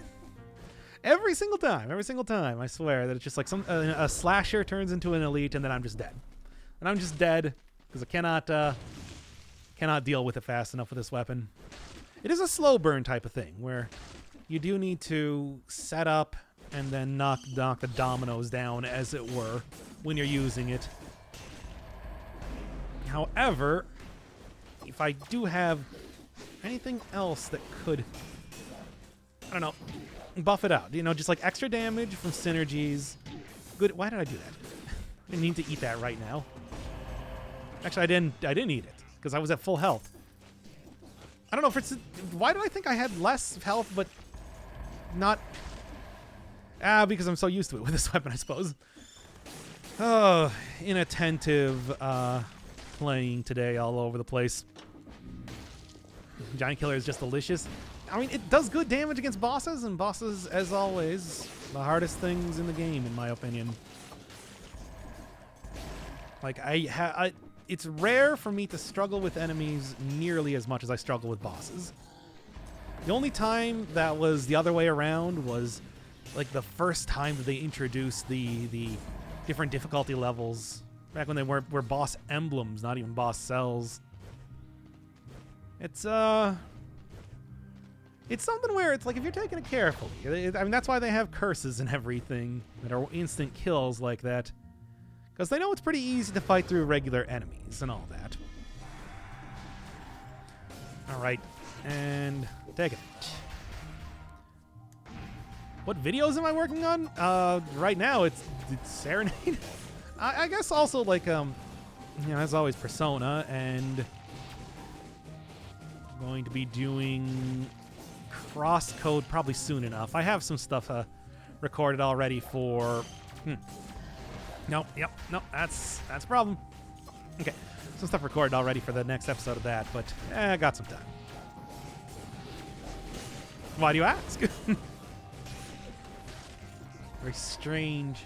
Every single time, I swear that it's just like a slasher turns into an elite, and then I'm just dead. And I'm just dead because I cannot deal with it fast enough with this weapon. It is a slow burn type of thing where you do need to set up and then knock the dominoes down, as it were, when you're using it. However, if I do have anything else that could, I don't know, buff it out, you know, just like extra damage from synergies. Good. Why did I do that? I didn't need to eat that right now. Actually, I didn't eat it because I was at full health. I don't know if it's, why did I think I had less health but not, because I'm so used to it with this weapon, I suppose. Oh, inattentive playing today all over the place. Giant Killer is just delicious. I mean, it does good damage against bosses, and bosses, as always, the hardest things in the game, in my opinion. Like, it's rare for me to struggle with enemies nearly as much as I struggle with bosses. The only time that was the other way around was like the first time that they introduced the different difficulty levels, back when they were boss emblems, not even boss cells. It's something where it's like if you're taking it carefully. I mean, that's why they have curses and everything that are instant kills like that, because they know it's pretty easy to fight through regular enemies and all that. All right, and take it. What videos am I working on? Right now it's Serenade. I guess also like as always, Persona, and I'm going to be doing Crosscode probably soon enough. I have some stuff recorded already for. Nope. That's a problem. Okay, some stuff recorded already for the next episode of that, but I got some time. Why do you ask? Very strange.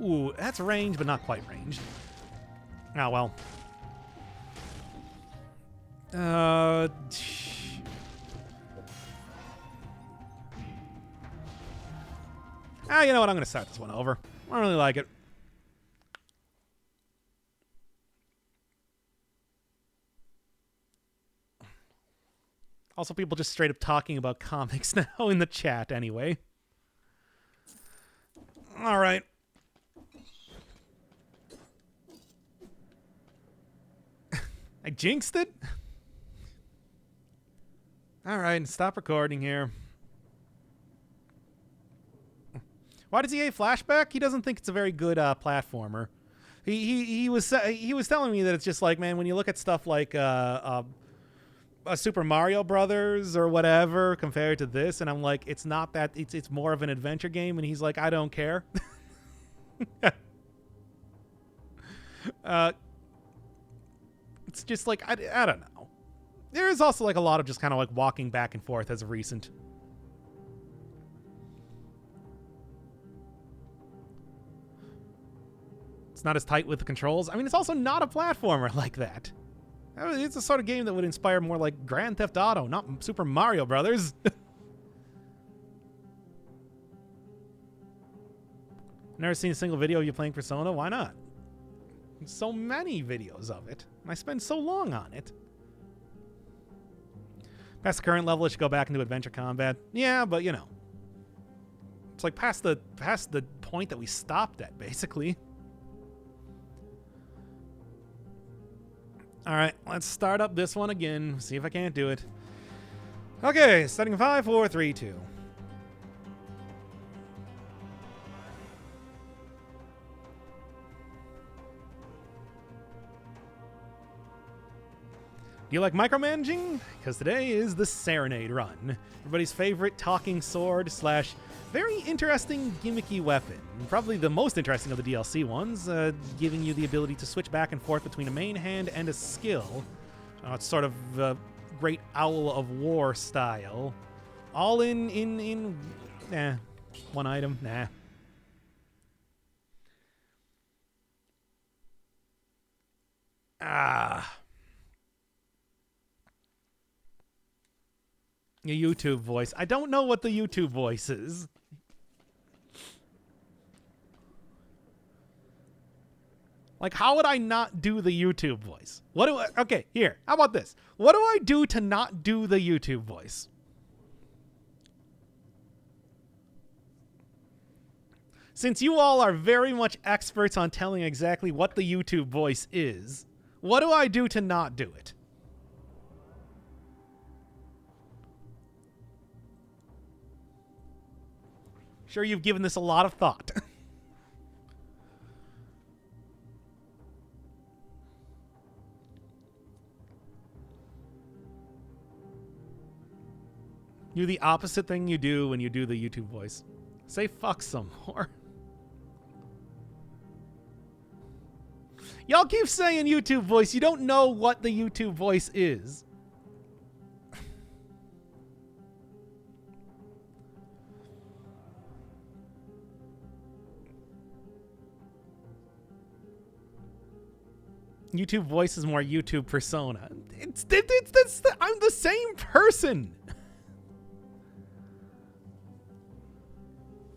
Ooh, that's range, but not quite range. Oh, well. You know what? I'm going to start this one over. I don't really like it. Also, people just straight up talking about comics now in the chat anyway. All right. I jinxed it? All right, stop recording here. Why does he hate Flashback? He doesn't think it's a very good platformer. He was telling me that it's just like, man, when you look at stuff like a Super Mario Brothers or whatever compared to this, and I'm like, it's not that, it's more of an adventure game, and he's like, I don't care. It's just like, I don't know. There is also like a lot of just kind of like walking back and forth as of recent. It's not as tight with the controls. I mean, it's also not a platformer like that. It's the sort of game that would inspire more like Grand Theft Auto, not Super Mario Brothers. Never seen a single video of you playing Persona? Why not? There's so many videos of it, and I spend so long on it. Past the current level, it should go back into adventure combat. Yeah, but you know, it's like past the point that we stopped at, basically. All right, let's start up this one again. See if I can't do it. Okay, setting 5, 4, 3, 2. Do you like micromanaging? Because today is the Serenade run. Everybody's favorite talking sword slash very interesting gimmicky weapon. Probably the most interesting of the DLC ones, giving you the ability to switch back and forth between a main hand and a skill. It's sort of Great Owl of War style. All in one item. Nah. A YouTube voice. I don't know what the YouTube voice is. Like, how would I not do the YouTube voice? Okay, here. How about this? What do I do to not do the YouTube voice? Since you all are very much experts on telling exactly what the YouTube voice is, what do I do to not do it? Sure, you've given this a lot of thought. Do the opposite thing you do when you do the YouTube voice. Say fuck some more. Y'all keep saying YouTube voice. You don't know what the YouTube voice is. YouTube voice is more YouTube persona. I'm the same person.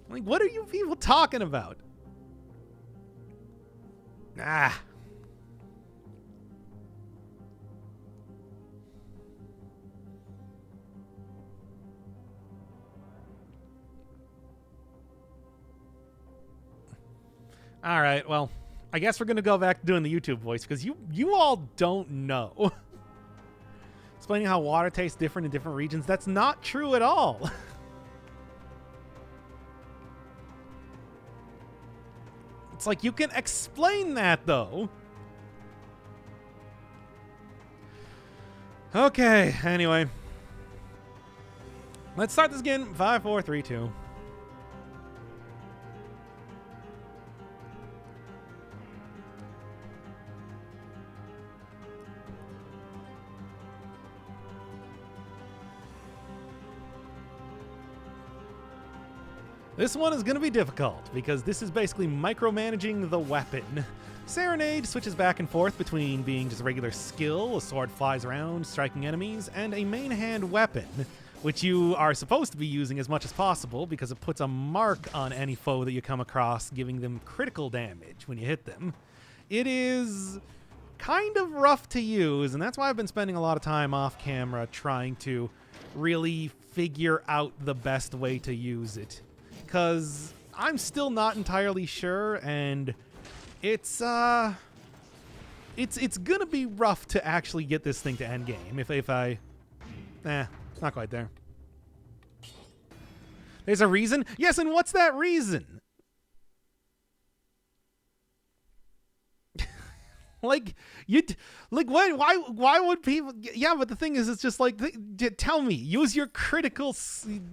Like, what are you people talking about? Ah. All right, well, I guess we're going to go back to doing the YouTube voice because you all don't know. Explaining how water tastes different in different regions, that's not true at all. It's like you can explain that, though. Okay, anyway. Let's start this again. 5, 4, 3, 2. This one is going to be difficult, because this is basically micromanaging the weapon. Serenade switches back and forth between being just a regular skill, a sword flies around, striking enemies, and a main hand weapon, which you are supposed to be using as much as possible because it puts a mark on any foe that you come across, giving them critical damage when you hit them. It is kind of rough to use, and that's why I've been spending a lot of time off camera trying to really figure out the best way to use it. Because I'm still not entirely sure, and it's gonna be rough to actually get this thing to end game if I not quite there. There's a reason? Yes, and what's that reason? Like why would people? Yeah, but the thing is, it's just like, tell me, use your critical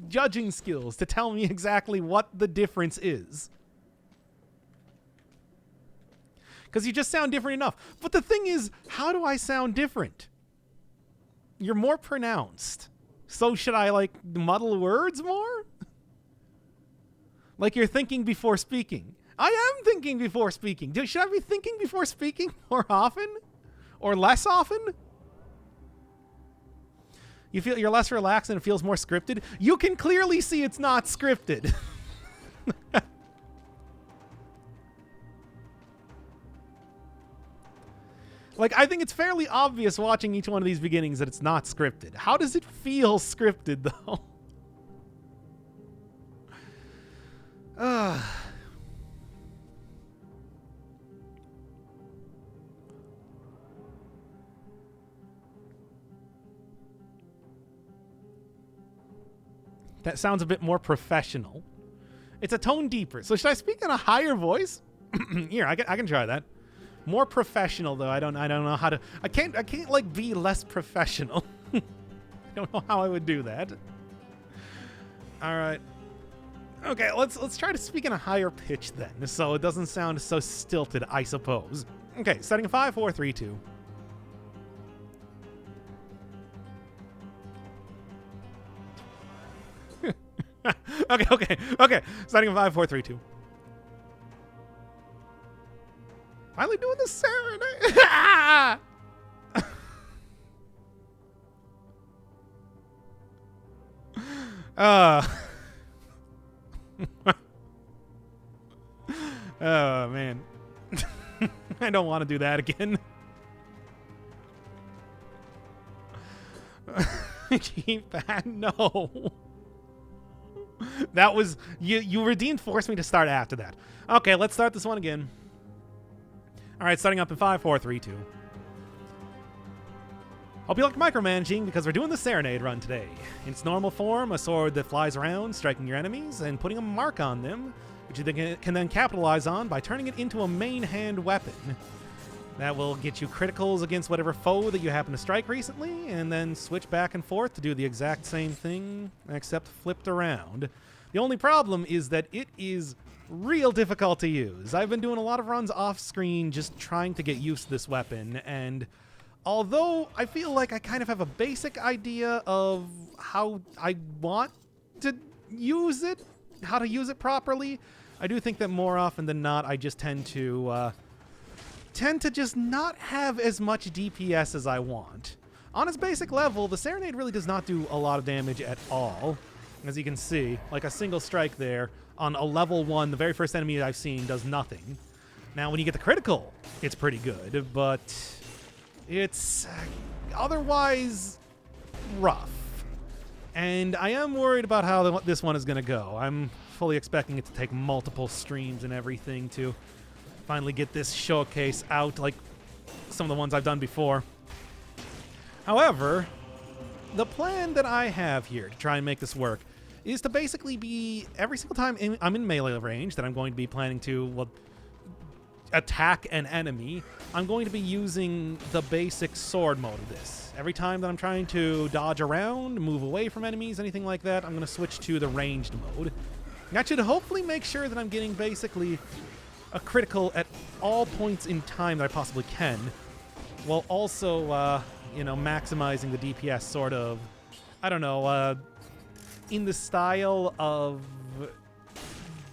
judging skills to tell me exactly what the difference is. Because you just sound different enough. But the thing is, how do I sound different? You're more pronounced. So should I like muddle words more? Like you're thinking before speaking. I am thinking before speaking. Should I be thinking before speaking more often? Or less often? You feel you're less relaxed and it feels more scripted? You can clearly see it's not scripted. Like, I think it's fairly obvious watching each one of these beginnings that it's not scripted. How does it feel scripted, though? That sounds a bit more professional. It's a tone deeper. So should I speak in a higher voice? Here, I can try that. More professional, though. I don't know how to. I can't like be less professional. I don't know how I would do that. All right. Okay, let's try to speak in a higher pitch then, so it doesn't sound so stilted, I suppose. Okay, setting 5, 4, 3, 2. Okay. Starting 5, 4, 3, 2. Finally doing the serenade. Oh man. I don't want to do that again. Keep that? No. That was you redeemed forced me to start after that. Okay, let's start this one again. All right, starting up in 5, 4, 3, 2. Hope you like micromanaging because we're doing the Serenade run today. In its normal form, a sword that flies around, striking your enemies and putting a mark on them, which you can then capitalize on by turning it into a main hand weapon. That will get you criticals against whatever foe that you happen to strike recently, and then switch back and forth to do the exact same thing, except flipped around. The only problem is that it is real difficult to use. I've been doing a lot of runs off screen just trying to get used to this weapon, and although I feel like I kind of have a basic idea of how I want to use it, how to use it properly, I do think that more often than not I just tend to just not have as much DPS as I want. On its basic level, the Serenade really does not do a lot of damage at all. As you can see, like a single strike there on a level 1, the very first enemy I've seen does nothing. Now, when you get the critical, it's pretty good, but it's otherwise rough. And I am worried about how this one is going to go. I'm fully expecting it to take multiple streams and everything to finally get this showcase out like some of the ones I've done before. However, the plan that I have here to try and make this work is to basically be, every single time I'm in melee range that I'm going to be planning to attack an enemy, I'm going to be using the basic sword mode of this. Every time that I'm trying to dodge around, move away from enemies, anything like that, I'm going to switch to the ranged mode. That should hopefully make sure that I'm getting basically a critical at all points in time that I possibly can, while also, maximizing the DPS sort of, I don't know, in the style of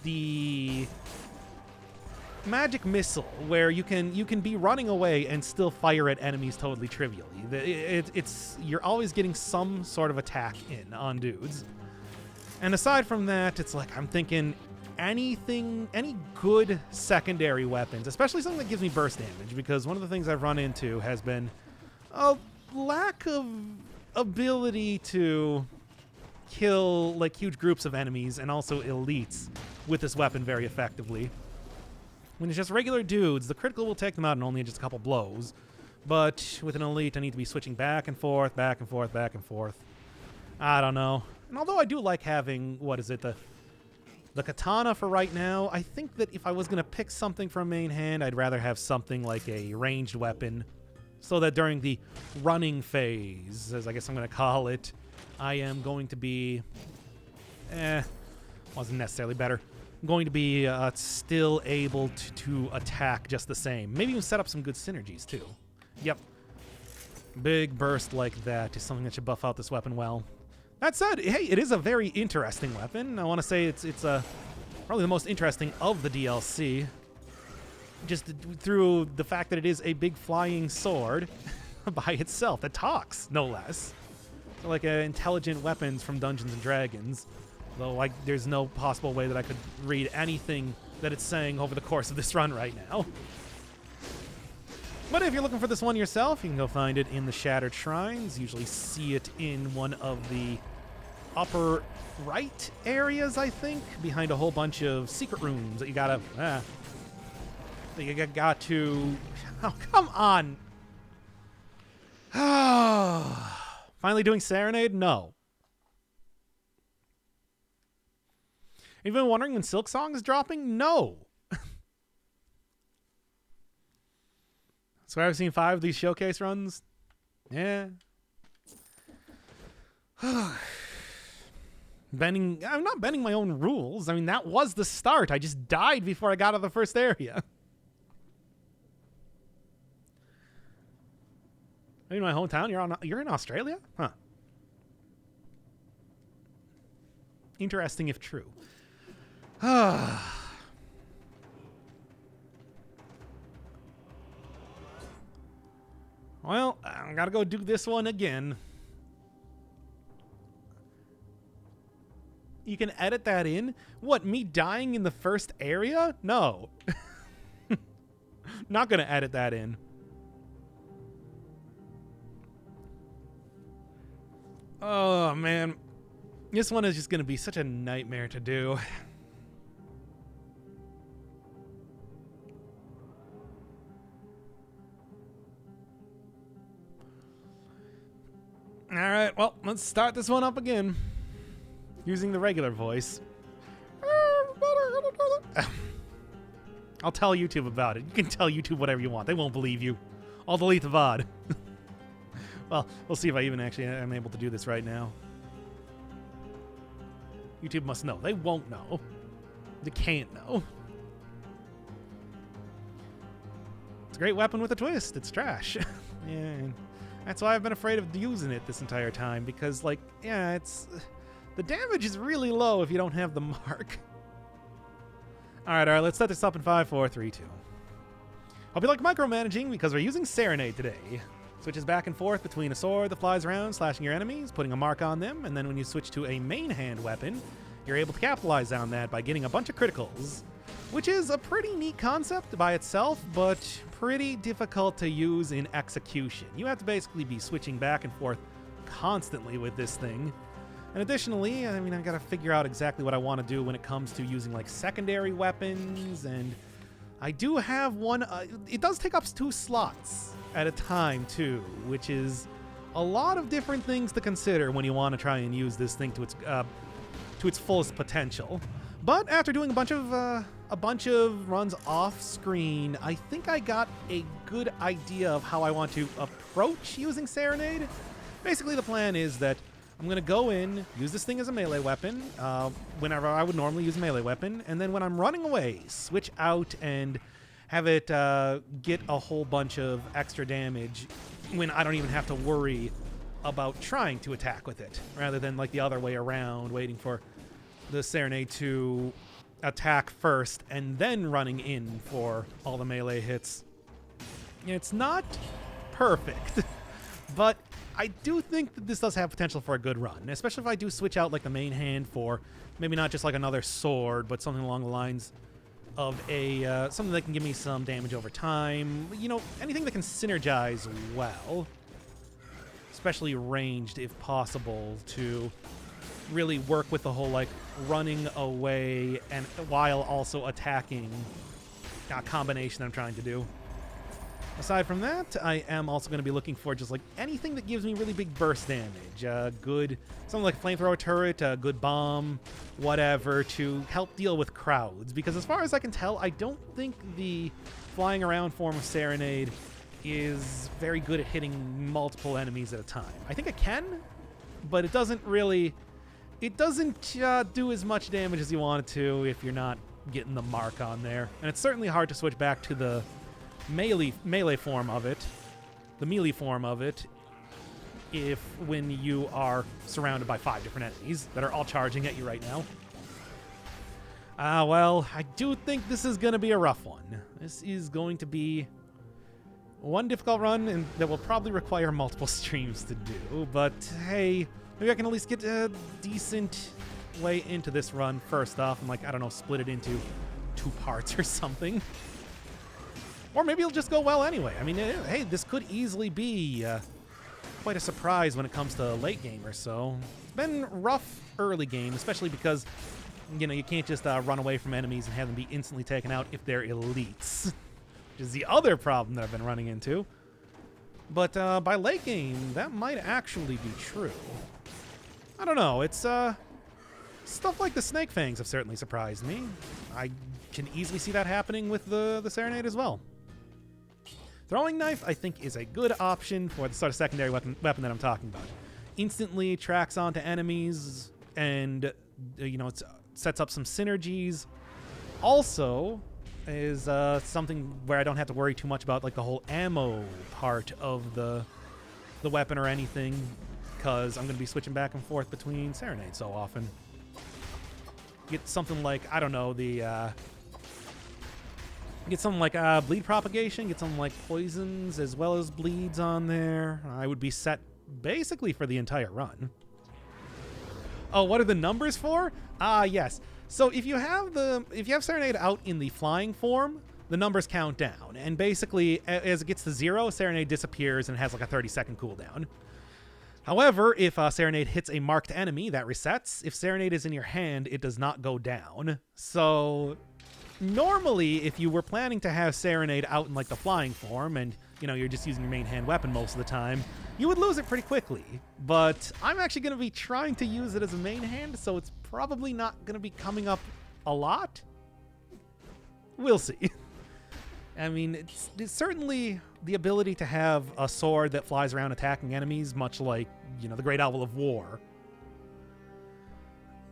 the magic missile, where you can be running away and still fire at enemies totally trivially. You're always getting some sort of attack in on dudes. And aside from that, it's like I'm thinking any good secondary weapons, especially something that gives me burst damage, because one of the things I've run into has been a lack of ability to kill like huge groups of enemies and also elites with this weapon very effectively. When it's just regular dudes, the critical will take them out in only just a couple blows. But with an elite, I need to be switching back and forth, back and forth, back and forth. I don't know. And although I do like having, the katana for right now, I think that if I was going to pick something from main hand, I'd rather have something like a ranged weapon, so that during the running phase, as I guess I'm going to call it, I am going to be... wasn't necessarily better. I'm going to be still able to attack just the same. Maybe even set up some good synergies, too. Yep. Big burst like that is something that should buff out this weapon well. That said, hey, it is a very interesting weapon. I want to say it's probably the most interesting of the DLC. Just through the fact that it is a big flying sword by itself that talks, no less. So like intelligent weapons from Dungeons & Dragons. Though there's no possible way that I could read anything that it's saying over the course of this run right now. But if you're looking for this one yourself, you can go find it in the Shattered Shrines. Usually see it in one of the upper right areas, I think, behind a whole bunch of secret rooms that you gotta... you got to... Oh, come on! Finally doing Serenade? No. Have you been wondering when Silk Song is dropping? No. So I've seen 5 of these showcase runs. Yeah. I'm not bending my own rules. I mean, that was the start. I just died before I got out of the first area. Are you in my hometown? You're in Australia? Huh. Interesting if true. Well, I gotta go do this one again. You can edit that in? What, me dying in the first area? No. Not gonna edit that in. Oh, man. This one is just gonna be such a nightmare to do. All right, well, let's start this one up again. Using the regular voice. I'll tell YouTube about it. You can tell YouTube whatever you want. They won't believe you. I'll delete the VOD. Well, we'll see if I even actually am able to do this right now. YouTube must know. They won't know. They can't know. It's a great weapon with a twist. It's trash. Yeah. That's why I've been afraid of using it this entire time, because, like, yeah, it's... The damage is really low if you don't have the mark. All right, let's set this up in 5, 4, 3, 2. Hope you like micromanaging, because we're using Serenade today. Switches back and forth between a sword that flies around, slashing your enemies, putting a mark on them, and then when you switch to a main hand weapon, you're able to capitalize on that by getting a bunch of criticals, which is a pretty neat concept by itself, but pretty difficult to use in execution. You have to basically be switching back and forth constantly with this thing. And additionally, I mean, I gotta figure out exactly what I want to do when it comes to using like secondary weapons, and I do have one. It does take up 2 slots at a time too, which is a lot of different things to consider when you want to try and use this thing to its fullest potential. But after doing a bunch of runs off screen, I think I got a good idea of how I want to approach using Serenade. Basically, the plan is that I'm going to go in, use this thing as a melee weapon, whenever I would normally use a melee weapon, and then when I'm running away, switch out and have it get a whole bunch of extra damage when I don't even have to worry about trying to attack with it, rather than like the other way around, waiting for the Serenade to attack first and then running in for all the melee hits. It's not perfect, but I do think that this does have potential for a good run, especially if I do switch out like the main hand for maybe not just like another sword, but something along the lines of a something that can give me some damage over time. You know, anything that can synergize well, especially ranged if possible, to really work with the whole like running away and while also attacking combination I'm trying to do. Aside from that, I am also going to be looking for just like anything that gives me really big burst damage. Good, something like a flamethrower turret, a good bomb, whatever, to help deal with crowds. Because as far as I can tell, I don't think the flying around form of Serenade is very good at hitting multiple enemies at a time. I think it can, but it doesn't really... It doesn't do as much damage as you want it to if you're not getting the mark on there. And it's certainly hard to switch back to the melee form of it, the melee form of it, when you are surrounded by 5 different enemies that are all charging at you right now. Well, I do think this is going to be a rough one. This is going to be one difficult run, and that will probably require multiple streams to do, but hey, maybe I can at least get a decent way into this run first off, and like, I don't know, split it into 2 parts or something. Or maybe it'll just go well anyway. I mean, hey, this could easily be quite a surprise when it comes to late game or so. It's been rough early game, especially because, you know, you can't just run away from enemies and have them be instantly taken out if they're elites, which is the other problem that I've been running into. But by late game, that might actually be true. I don't know. It's stuff like the Snake Fangs have certainly surprised me. I can easily see that happening with the Serenade as well. Throwing Knife, I think, is a good option for the sort of secondary weapon that I'm talking about. Instantly tracks onto enemies and, you know, it sets up some synergies. Also is something where I don't have to worry too much about like the whole ammo part of the weapon or anything, because I'm going to be switching back and forth between Serenade so often. Get something like, I don't know, get something like bleed propagation, get something like poisons as well as bleeds on there. I would be set basically for the entire run. Oh, what are the numbers for? Yes. So if you have Serenade out in the flying form, the numbers count down, and basically as it gets to 0, Serenade disappears and has like a 30-second cooldown. However, if Serenade hits a marked enemy, that resets. If Serenade is in your hand, it does not go down. So normally, if you were planning to have Serenade out in like the flying form, and you know you're just using your main hand weapon most of the time, you would lose it pretty quickly. But I'm actually going to be trying to use it as a main hand, so it's probably not going to be coming up a lot. We'll see. I mean, it's certainly the ability to have a sword that flies around attacking enemies, much like, you know, the Great Owl of War,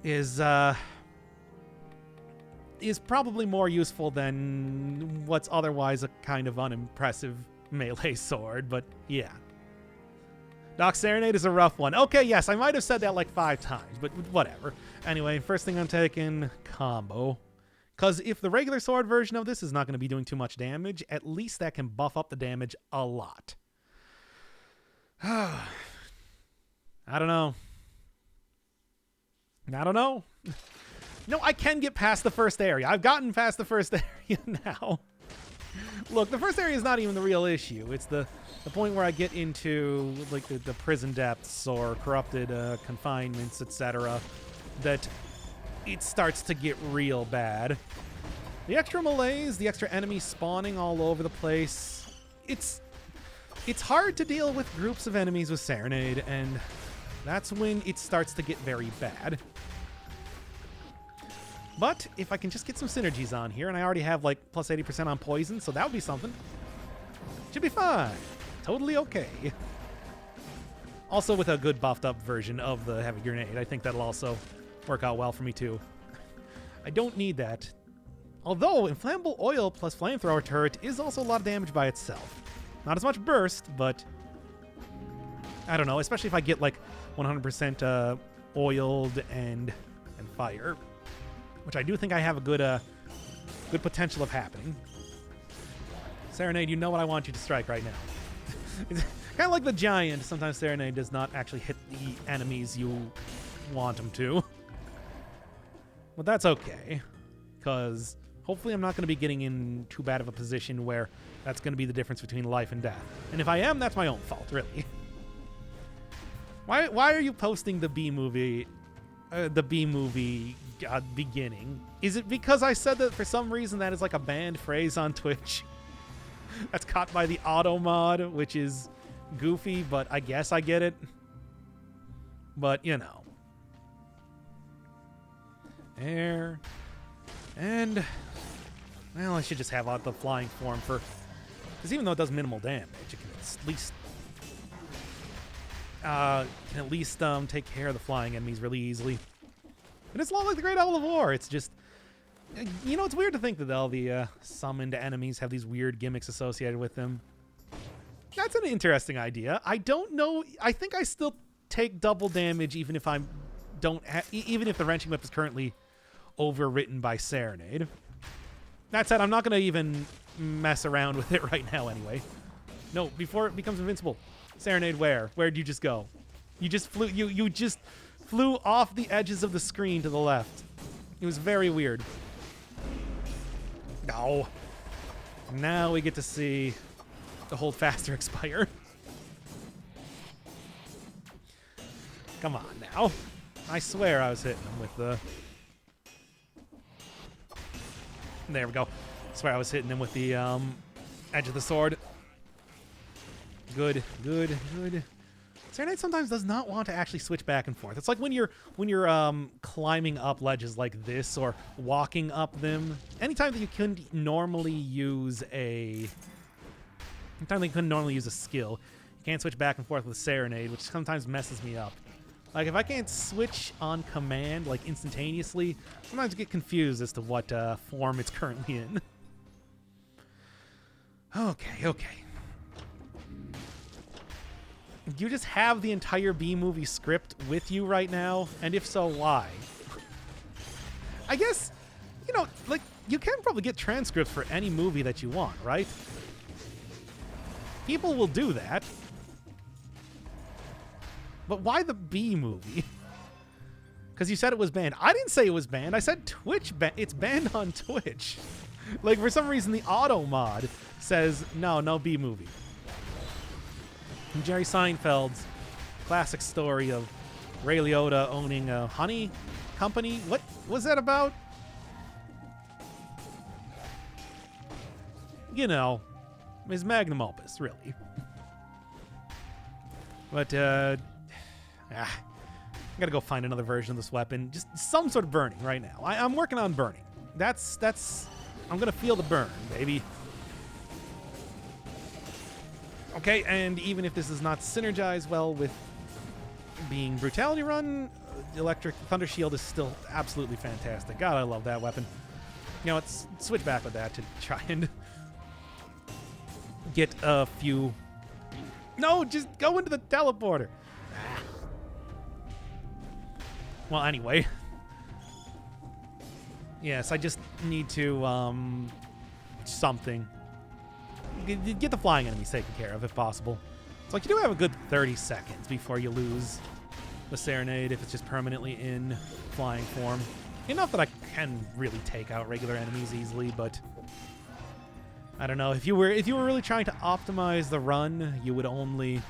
is probably more useful than what's otherwise a kind of unimpressive melee sword, but yeah. Doc Serenade is a rough one. Okay, yes, I might have said that like 5 times, but whatever. Anyway, first thing I'm taking, combo. Because if the regular sword version of this is not going to be doing too much damage, at least that can buff up the damage a lot. I don't know. I don't know. No, I can get past the first area. I've gotten past the first area now. Look, the first area is not even the real issue. It's the point where I get into like the prison depths or corrupted confinements, etc. that it starts to get real bad. The extra melees, the extra enemies spawning all over the place. It's hard to deal with groups of enemies with Serenade, and that's when it starts to get very bad. But if I can just get some synergies on here, and I already have like plus 80% on poison, so that would be something. Should be fine. Totally okay. Also with a good buffed up version of the heavy grenade. I think that'll also work out well for me too. I don't need that. Although inflammable oil plus flamethrower turret is also a lot of damage by itself. Not as much burst, but I don't know, especially if I get like 100% oiled and fire. Which I do think I have a good potential of happening. Serenade, you know what I want you to strike right now. It's kind of like the giant. Sometimes Serenade does not actually hit the enemies you want him to. But that's okay. Because hopefully I'm not going to be getting in too bad of a position where that's going to be the difference between life and death. And if I am, that's my own fault, really. Why are you posting the B movie beginning? Is it because I said that for some reason that is like a banned phrase on Twitch? That's caught by the auto mod, which is goofy, but I guess I get it. But, you know. There. And, well, I should just have out the flying form for... Because even though it does minimal damage, it can at least take care of the flying enemies really easily. And it's a lot like the Great Owl of War. It's just... You know, it's weird to think that all the summoned enemies have these weird gimmicks associated with them. That's an interesting idea. I don't know. I think I still take double damage even if even if the wrenching whip is currently overwritten by Serenade. That said, I'm not going to even mess around with it right now anyway. No, before it becomes invincible. Serenade, where? Where'd you just go? You just flew. You just flew off the edges of the screen to the left. It was very weird. No. Now we get to see the hold faster expire. Come on now. I swear I was hitting him with the... There we go. I swear I was hitting him with the edge of the sword. Good, good, good. Serenade sometimes does not want to actually switch back and forth. It's like when you're climbing up ledges like this or walking up them. Anytime that you couldn't normally use a skill, you can't switch back and forth with Serenade, which sometimes messes me up. Like if I can't switch on command like instantaneously, sometimes I get confused as to what form it's currently in. Okay. Do you just have the entire B-movie script with you right now? And if so, why? I guess, you know, like, you can probably get transcripts for any movie that you want, right? People will do that. But why the B-movie? Because you said it was banned. I didn't say it was banned. I said Twitch it's banned on Twitch. Like, for some reason, the auto mod says, no B-movie. Jerry Seinfeld's classic story of Ray Liotta owning a honey company. What was that about? You know, his magnum opus, really. But, I gotta go find another version of this weapon. Just some sort of burning right now. I'm working on burning. I'm gonna feel the burn, baby. Okay, and even if this does not synergize well with being Brutality Run, Electric Thunder Shield is still absolutely fantastic. God, I love that weapon. You know, let's switch back with that to try and get a few... No, just go into the teleporter. Well, anyway. Yes, I just need to, something. Get the flying enemies taken care of, if possible. It's like you do have a good 30 seconds before you lose the Serenade if it's just permanently in flying form. Enough that I can really take out regular enemies easily, but I don't know. If you were really trying to optimize the run, you would only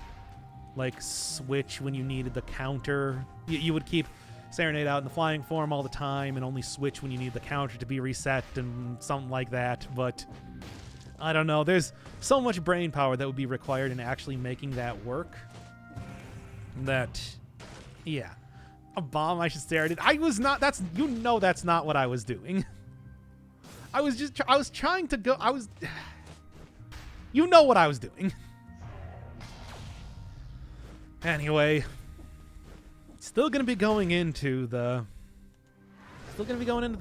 like switch when you needed the counter. You would keep Serenade out in the flying form all the time and only switch when you need the counter to be reset and something like that. But I don't know. There's so much brain power that would be required in actually making that work that, yeah. A bomb I should stare at it. I was not, that's not what I was doing. I was trying to go, you know what I was doing. Anyway, still gonna be going into the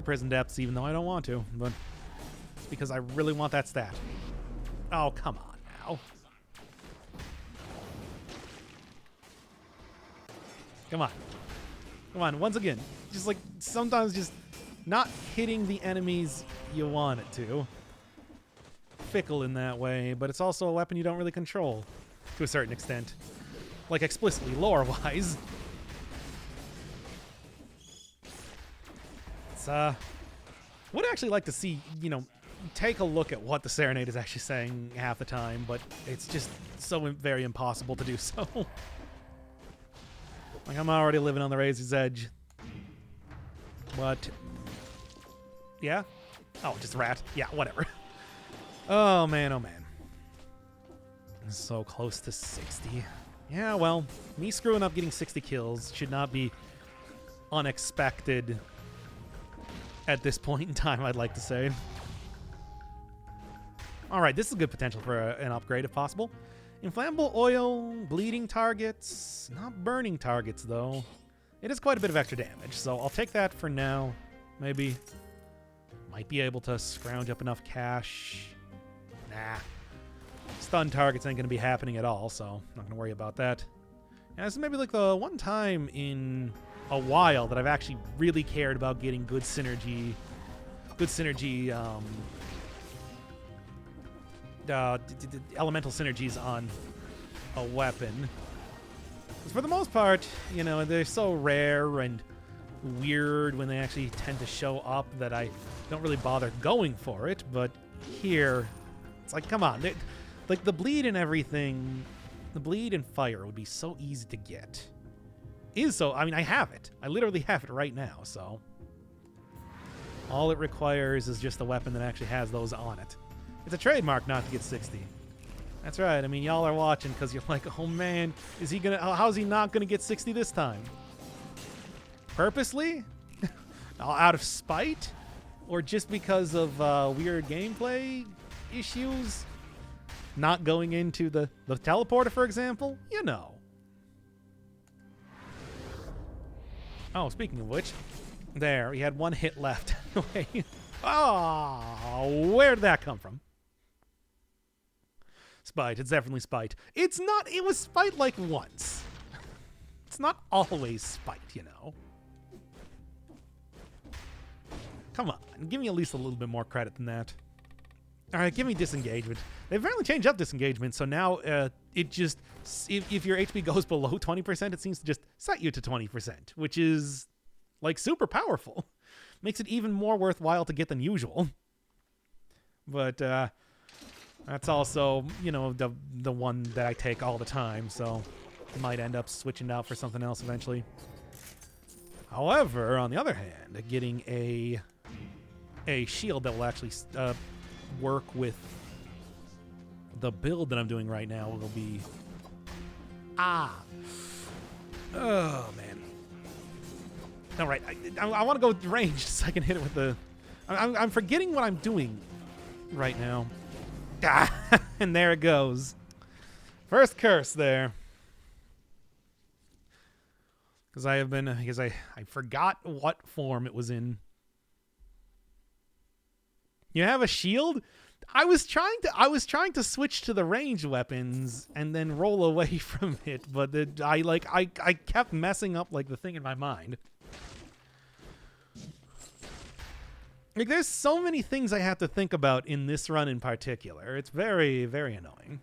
prison depths, even though I don't want to, but it's because I really want that stat. Oh, come on now. Come on. Come on, once again, just like sometimes just not hitting the enemies you want it to. Fickle in that way, but it's also a weapon you don't really control to a certain extent. Like explicitly, lore-wise. It's, would actually like to see, you know, take a look at what the Serenade is actually saying half the time, but it's just so very impossible to do so. Like, I'm already living on the razor's edge. But, yeah? Oh, just a rat. Yeah, whatever. Oh, man, oh, man. So close to 60. Yeah, well, me screwing up getting 60 kills should not be unexpected at this point in time, I'd like to say. All right, this is good potential for an upgrade if possible. Inflammable oil, bleeding targets, not burning targets though. It is quite a bit of extra damage, so I'll take that for now. Maybe might be able to scrounge up enough cash. Nah. Stun targets ain't gonna be happening at all, so not gonna worry about that. And this is maybe like the one time in a while that I've actually really cared about getting good synergy, elemental synergies on a weapon. 'Cause for the most part, you know, they're so rare and weird when they actually tend to show up that I don't really bother going for it. But here, it's like, come on. Like, the bleed and everything, the bleed and fire would be so easy to get. I mean, I have it. I literally have it right now, so. All it requires is just a weapon that actually has those on it. It's a trademark not to get 60. That's right. I mean, y'all are watching because you're like, oh man, how's he not gonna get 60 this time? Purposely? Out of spite? Or just because of weird gameplay issues? Not going into the teleporter, for example? You know. Oh, speaking of which, there, he had one hit left. Oh, where did that come from? Spite. It's definitely spite. It's not. It was spite like once. It's not always spite, you know. Come on. Give me at least a little bit more credit than that. All right, give me disengagement. They've apparently changed up disengagement, so now it just, if your HP goes below 20%, it seems to just set you to 20%, which is, like, super powerful. Makes it even more worthwhile to get than usual. But that's also, you know, the one that I take all the time, so I might end up switching out for something else eventually. However, on the other hand, getting a shield that will actually work with the build that I'm doing right now will be... Oh, man. All right, I want to go ranged so I can hit it with the... I'm forgetting what I'm doing right now. And there it goes. First curse there. Because I forgot what form it was in. You have a shield? I was trying to switch to the ranged weapons and then roll away from it, but I kept messing up like the thing in my mind. Like, there's so many things I have to think about in this run in particular. It's very, very annoying.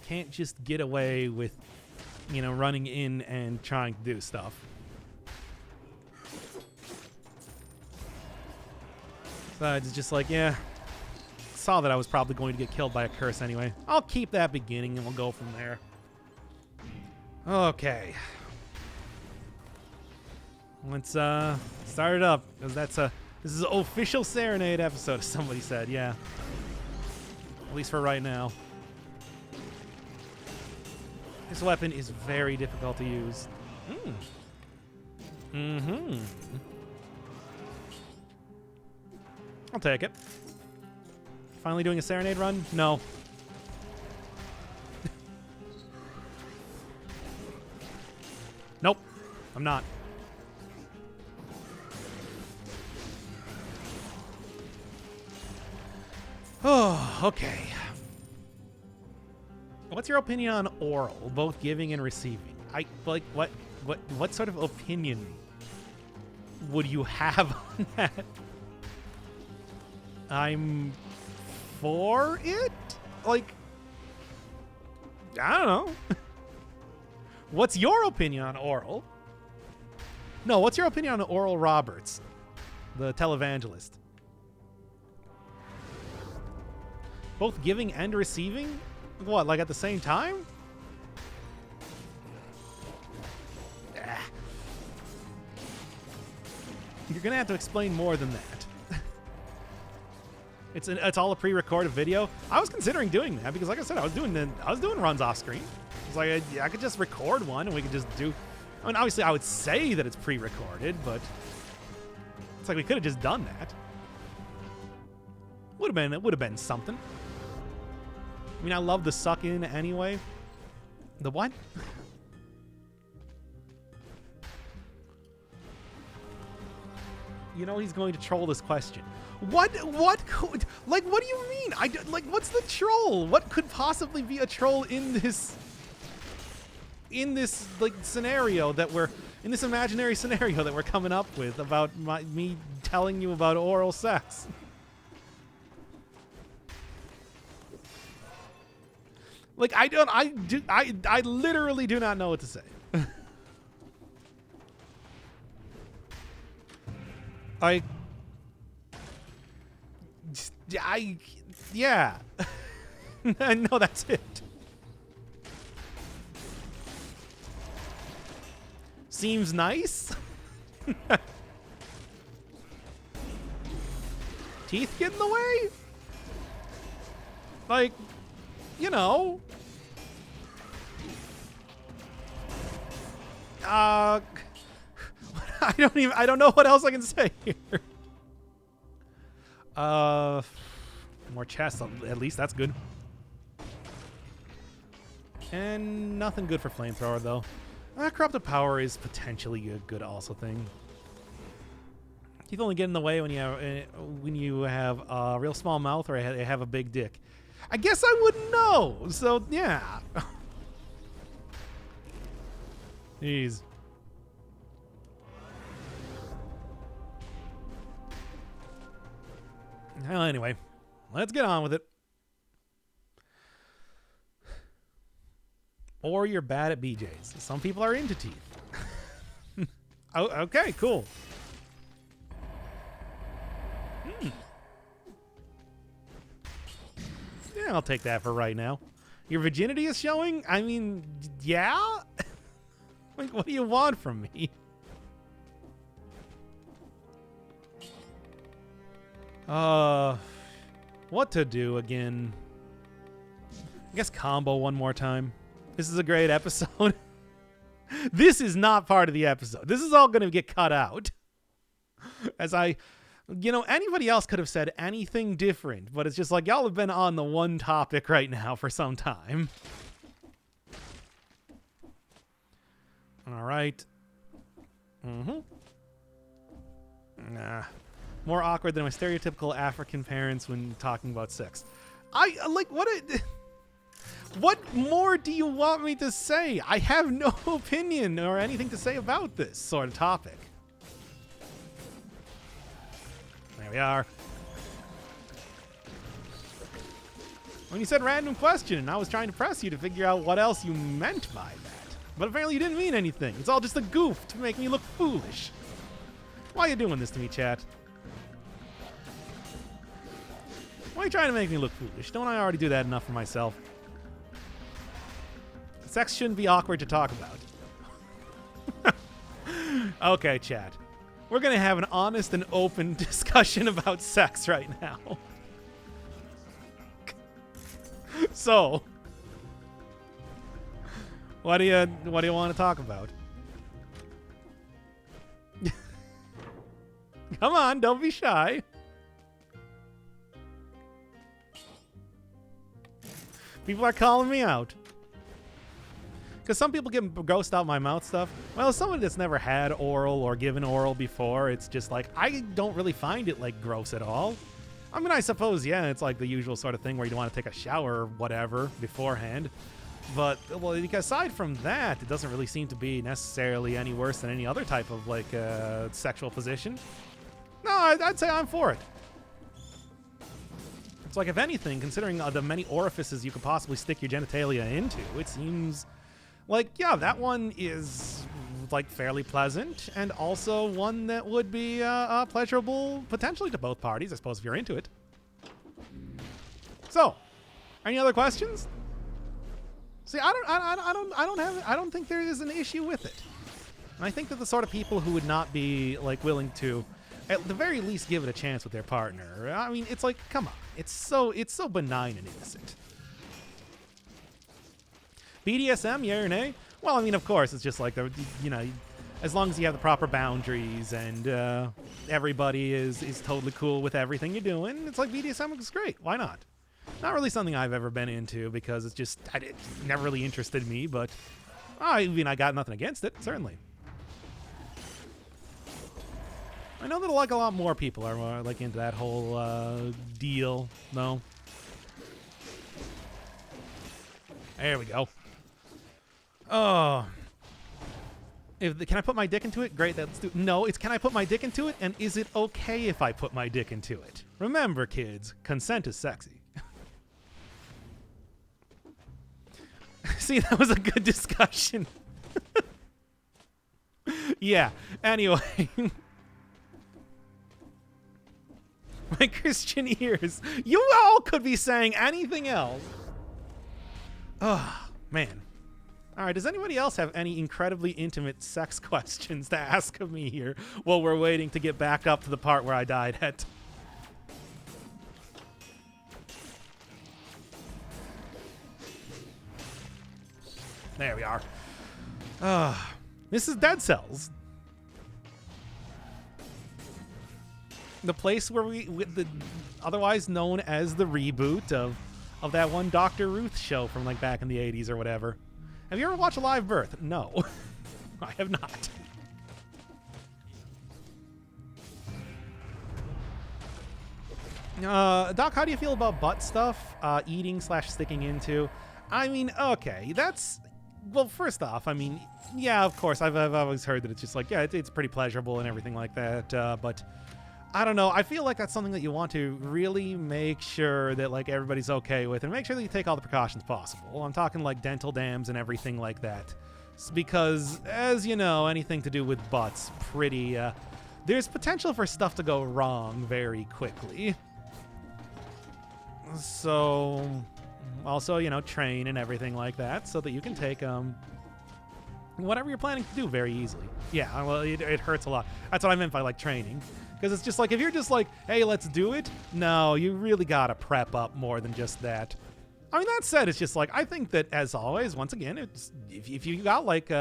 can't just get away with, you know, running in and trying to do stuff. But it's just like, yeah, saw that I was probably going to get killed by a curse anyway. I'll keep that beginning and we'll go from there. Okay. Let's start it up, because this is an official Serenade episode, as somebody said, yeah. At least for right now. This weapon is very difficult to use. I'll take it. Finally doing a Serenade run? No. Nope. I'm not. Oh, okay. What's your opinion on oral, both giving and receiving? What sort of opinion would you have on that? I'm for it? Like, I don't know. What's your opinion on oral? No, what's your opinion on Oral Roberts, the televangelist? Both giving and receiving? What, like at the same time? You're gonna have to explain more than that. It's all a pre-recorded video. I was considering doing that because, like I said, I was doing runs off screen. It's like I could just record one and we could just do. I mean, obviously, I would say that it's pre-recorded, but it's like we could have just done that. Would have been something. I mean, I love the suck in anyway. The what? You know he's going to troll this question. What do you mean? What's the troll? What could possibly be a troll in this like scenario that we're in this imaginary scenario that we're coming up with about me telling you about oral sex? Like, I literally do not know what to say. Yeah. No, that's it. Seems nice. Teeth get in the way? Like, you know. I don't know what else I can say here. More chests, at least that's good. And nothing good for flamethrower though. Corrupted power is potentially a good also thing. Teeth only get in the way when you have a real small mouth or have a big dick. I guess I wouldn't know. So yeah. Jeez. Well, anyway, let's get on with it. Or you're bad at BJs. Some people are into teeth. Oh, okay, cool. Yeah, I'll take that for right now. Your virginity is showing? I mean, yeah? Like, what do you want from me? What to do again? I guess combo one more time. This is a great episode. This is not part of the episode. This is all going to get cut out. As anybody else could have said anything different, but it's just like y'all have been on the one topic right now for some time. All right. More awkward than my stereotypical African parents when talking about sex. What more do you want me to say? I have no opinion or anything to say about this sort of topic. There we are. when you said random question, and I was trying to press you to figure out what else you meant by that. But apparently you didn't mean anything. It's all just a goof to make me look foolish. Why are you doing this to me, chat? Why are you trying to make me look foolish? Don't I already do that enough for myself? Sex shouldn't be awkward to talk about. Okay, chat. We're going to have an honest and open discussion about sex right now. So, what do you want to talk about? Come on, don't be shy. People are calling me out. Because some people get grossed out my mouth stuff. Well, as someone that's never had oral or given oral before, it's just like, I don't really find it, like, gross at all. I mean, I suppose, yeah, it's like the usual sort of thing where you don't want to take a shower or whatever beforehand. But, well, aside from that, it doesn't really seem to be necessarily any worse than any other type of, like, sexual position. No, I'd say I'm for it. It's like, if anything, considering the many orifices you could possibly stick your genitalia into, it seems like, yeah, that one is, like, fairly pleasant, and also one that would be pleasurable potentially to both parties, I suppose, if you're into it. So, any other questions? See, I don't think there is an issue with it. And I think that the sort of people who would not be, like, willing to, at the very least, give it a chance with their partner. I mean, it's like, come on, it's so benign and innocent. BDSM, yeah or nay? Well, I mean, of course, it's just like, as long as you have the proper boundaries and everybody is totally cool with everything you're doing, it's like BDSM is great. Why not? Not really something I've ever been into because it never really interested me, but I mean, I got nothing against it, certainly. I know that like a lot more people are like into that whole deal, though. There we go. Oh. Can I put my dick into it? Great, let's do. No, it's can I put my dick into it? And is it okay if I put my dick into it? Remember, kids, consent is sexy. See, that was a good discussion. Yeah, anyway. My Christian ears. You all could be saying anything else. Oh, man. All right, does anybody else have any incredibly intimate sex questions to ask of me here while we're waiting to get back up to the part where I died at? There we are. This is Dead Cells. The place where otherwise known as the reboot of that one Dr. Ruth show from like back in the 80s or whatever. Have you ever watched a live birth? No, I have not. Doc, how do you feel about butt stuff? Eating / sticking into? I mean, okay, that's... Well, first off, I mean, yeah, of course, I've always heard that it's just like, yeah, it's pretty pleasurable and everything like that, but I don't know. I feel like that's something that you want to really make sure that, like, everybody's okay with and make sure that you take all the precautions possible. I'm talking, like, dental dams and everything like that. Because, as you know, anything to do with butts, pretty, there's potential for stuff to go wrong very quickly. So... Also, you know, train and everything like that so that you can take whatever you're planning to do very easily. Yeah, well, it hurts a lot. That's what I meant by, like, training. Because it's just like, if you're just like, hey, let's do it, no, you really got to prep up more than just that. I mean, that said, it's just like, I think that, as always, once again, it's if you got, like,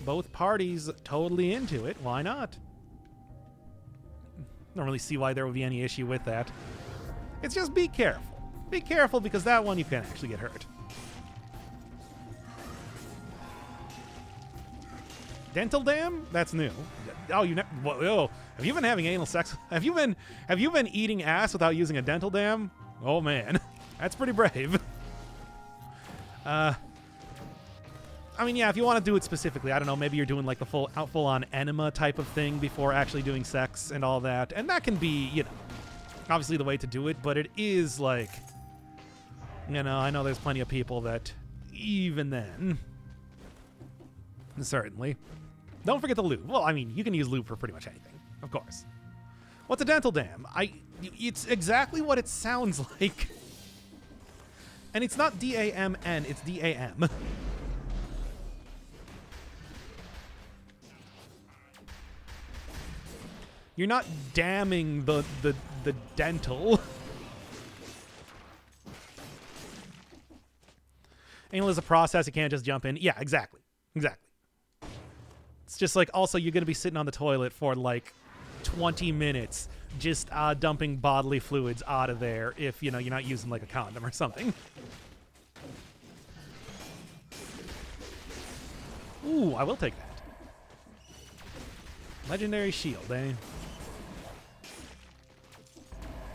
both parties totally into it, why not? Don't really see why there would be any issue with that. It's just be careful. Be careful, because that one you can actually get hurt. Dental dam? That's new. Oh, whoa. Have you been having anal sex? Have you been eating ass without using a dental dam? Oh man, that's pretty brave. I mean, yeah, if you want to do it specifically, I don't know, maybe you're doing like the full-on enema type of thing before actually doing sex and all that, and that can be, you know, obviously the way to do it, but it is like, You know, I know there's plenty of people that, even then, certainly. Don't forget the lube. Well, I mean, you can use lube for pretty much anything, of course. What's a dental dam? It's exactly what it sounds like. And it's not D-A-M-N, it's D-A-M. You're not damming the dental. Anal is a process, you can't just jump in. Yeah, exactly. Exactly. It's just like, also, you're going to be sitting on the toilet for like 20 minutes just dumping bodily fluids out of there if, you know, you're not using like a condom or something. Ooh, I will take that. Legendary shield, eh?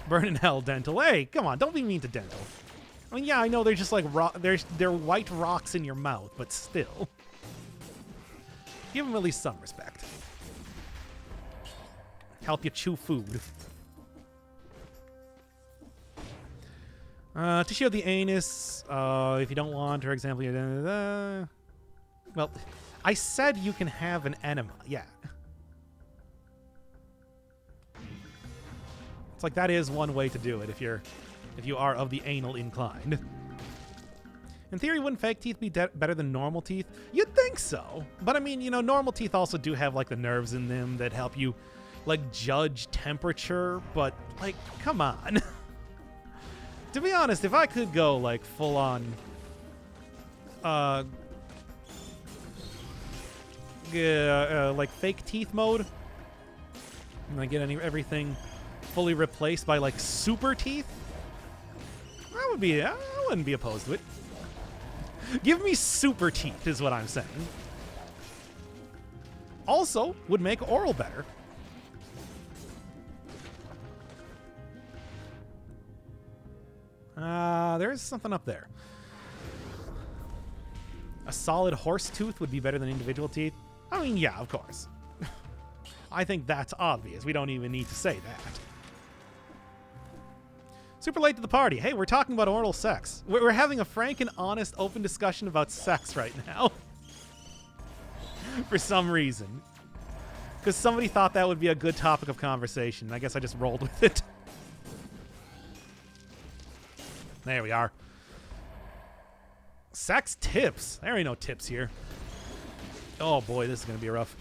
Burn in hell, dental. Hey, come on, don't be mean to dental. I mean, yeah, I know they're just like they're white rocks in your mouth, but still. Give them at least some respect. Help you chew food. To shield the anus, if you don't want, for example, well, I said you can have an enema, yeah. It's like that is one way to do it if you are of the anal inclined. In theory, wouldn't fake teeth be better than normal teeth? You'd think so. But I mean, you know, normal teeth also do have like the nerves in them that help you like judge temperature, but like, come on. To be honest, if I could go like full on like fake teeth mode and I get everything fully replaced by like super teeth, I wouldn't be opposed to it. Give me super teeth is what I'm saying. Also, would make oral better. There's something up there. A solid horse tooth would be better than individual teeth. I mean, yeah, of course. I think that's obvious. We don't even need to say that. Super late to the party. Hey, we're talking about oral sex. We're having a frank and honest, open discussion about sex right now. For some reason. Because somebody thought that would be a good topic of conversation. I guess I just rolled with it. There we are. Sex tips. There ain't no tips here. Oh boy, this is going to be rough.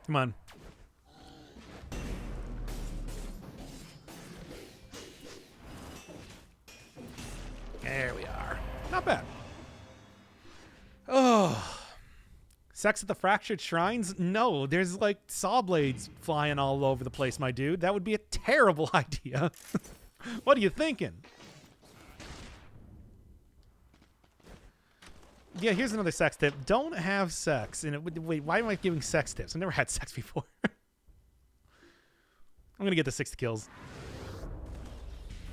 Come on. There we are. Not bad. Oh. Sex at the fractured shrines? No, there's like saw blades flying all over the place, my dude. That would be a terrible idea. What are you thinking? Yeah, here's another sex tip. Don't have sex. Wait, why am I giving sex tips? I've never had sex before. I'm going to get the 6 kills.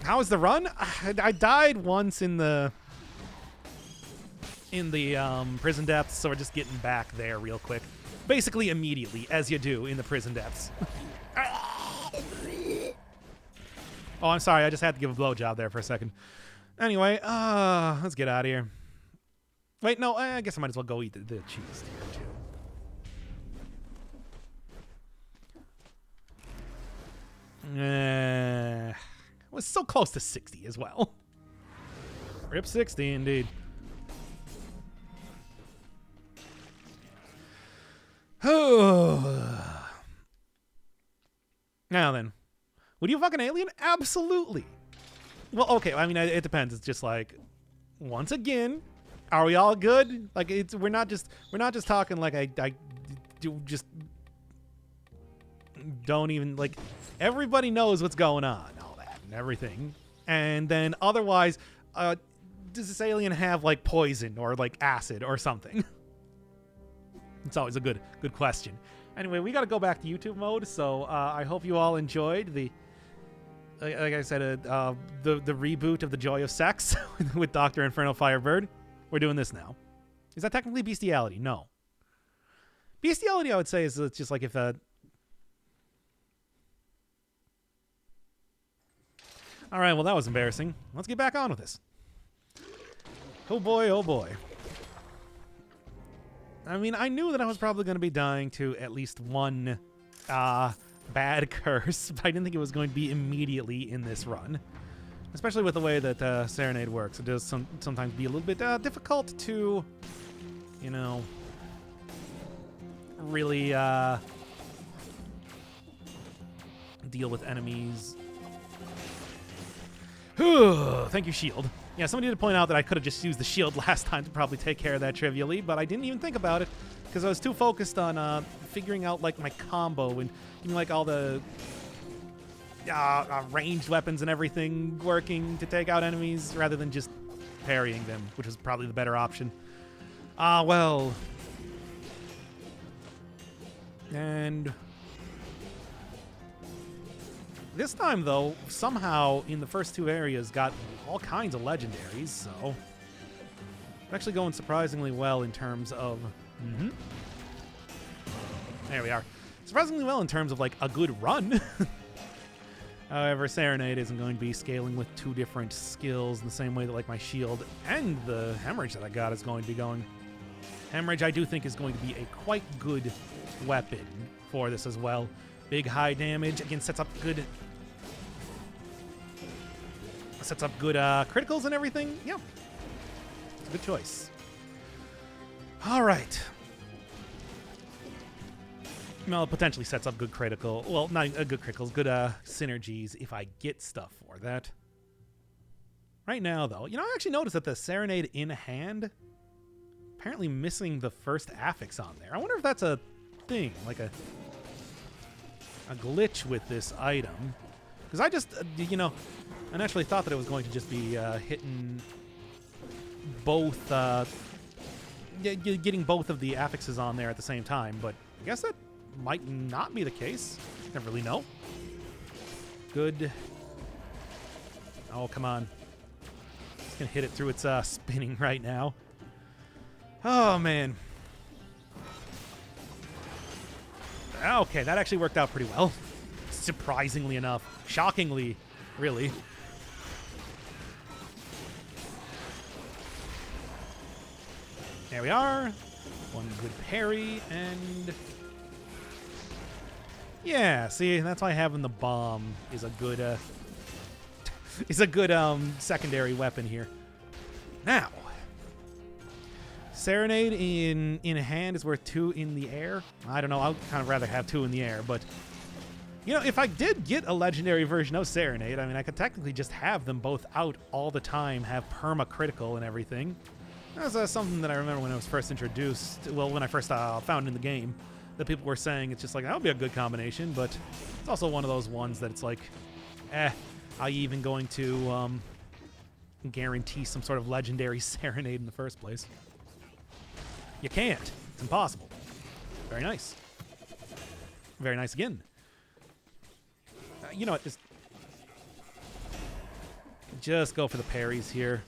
How was the run? I died once in the prison depths, so we're just getting back there real quick. Basically immediately, as you do in the prison depths. Oh, I'm sorry. I just had to give a blowjob there for a second. Anyway, let's get out of here. Wait, no, I guess I might as well go eat the cheese here, too. It was so close to 60 as well. Rip 60, indeed. Now then. Would you fuck an alien? Absolutely. Well, okay. I mean, it depends. It's just like, once again, are we all good? Like, we're not just talking like I just don't even like. Everybody knows what's going on, all that and everything. And then otherwise, does this alien have like poison or like acid or something? It's always a good question. Anyway, we got to go back to YouTube mode. So I hope you all enjoyed the. Like I said, the reboot of The Joy of Sex with Doctor Inferno Firebird. We're doing this now. Is that technically bestiality? No. Bestiality, I would say, is just like if All right, well, that was embarrassing. Let's get back on with this. Oh, boy, oh, boy. I mean, I knew that I was probably going to be dying to at least one bad curse, but I didn't think it was going to be immediately in this run. Especially with the way that Serenade works. It does sometimes be a little bit difficult to, you know, really deal with enemies. Thank you, shield. Yeah, somebody did point out that I could have just used the shield last time to probably take care of that trivially, but I didn't even think about it because I was too focused on figuring out like my combo and getting like all the ranged weapons and everything working to take out enemies rather than just parrying them, which was probably the better option. Well. And this time, though, somehow in the first two areas got all kinds of legendaries, so we're actually going surprisingly well in terms of... There we are. Surprisingly well in terms of, like, a good run. However, Serenade isn't going to be scaling with two different skills in the same way that, like, my shield and the hemorrhage that I got is going to be going. Hemorrhage, I do think, is going to be a quite good weapon for this as well. Big high damage. Again, sets up good criticals and everything. Yeah. It's a good choice. All right. Well, it potentially sets up good critical. Well, not good criticals, good synergies if I get stuff for that. Right now, though, you know, I actually noticed that the Serenade in hand apparently missing the first affix on there. I wonder if that's a thing, like a glitch with this item. Because I just, you know, I naturally thought that it was going to just be hitting both, getting both of the affixes on there at the same time, but I guess that might not be the case. Never really know. Good. Oh, come on. Just gonna hit it through its spinning right now. Oh, man. Okay, that actually worked out pretty well. Surprisingly enough. Shockingly, really. There we are. One good parry, and... yeah, see, that's why having the bomb is a good, secondary weapon here. Now, Serenade in hand is worth 2 in the air. I don't know, I'd kind of rather have 2 in the air, but... you know, if I did get a legendary version of Serenade, I mean, I could technically just have them both out all the time, have perma-critical and everything. That was something that I remember when I was first introduced, well, when I first found in the game, that people were saying it's just like, that would be a good combination, but it's also one of those ones that it's like, are you even going to guarantee some sort of legendary Serenade in the first place? You can't. It's impossible. Very nice. Very nice again. You know what? Just go for the parries here.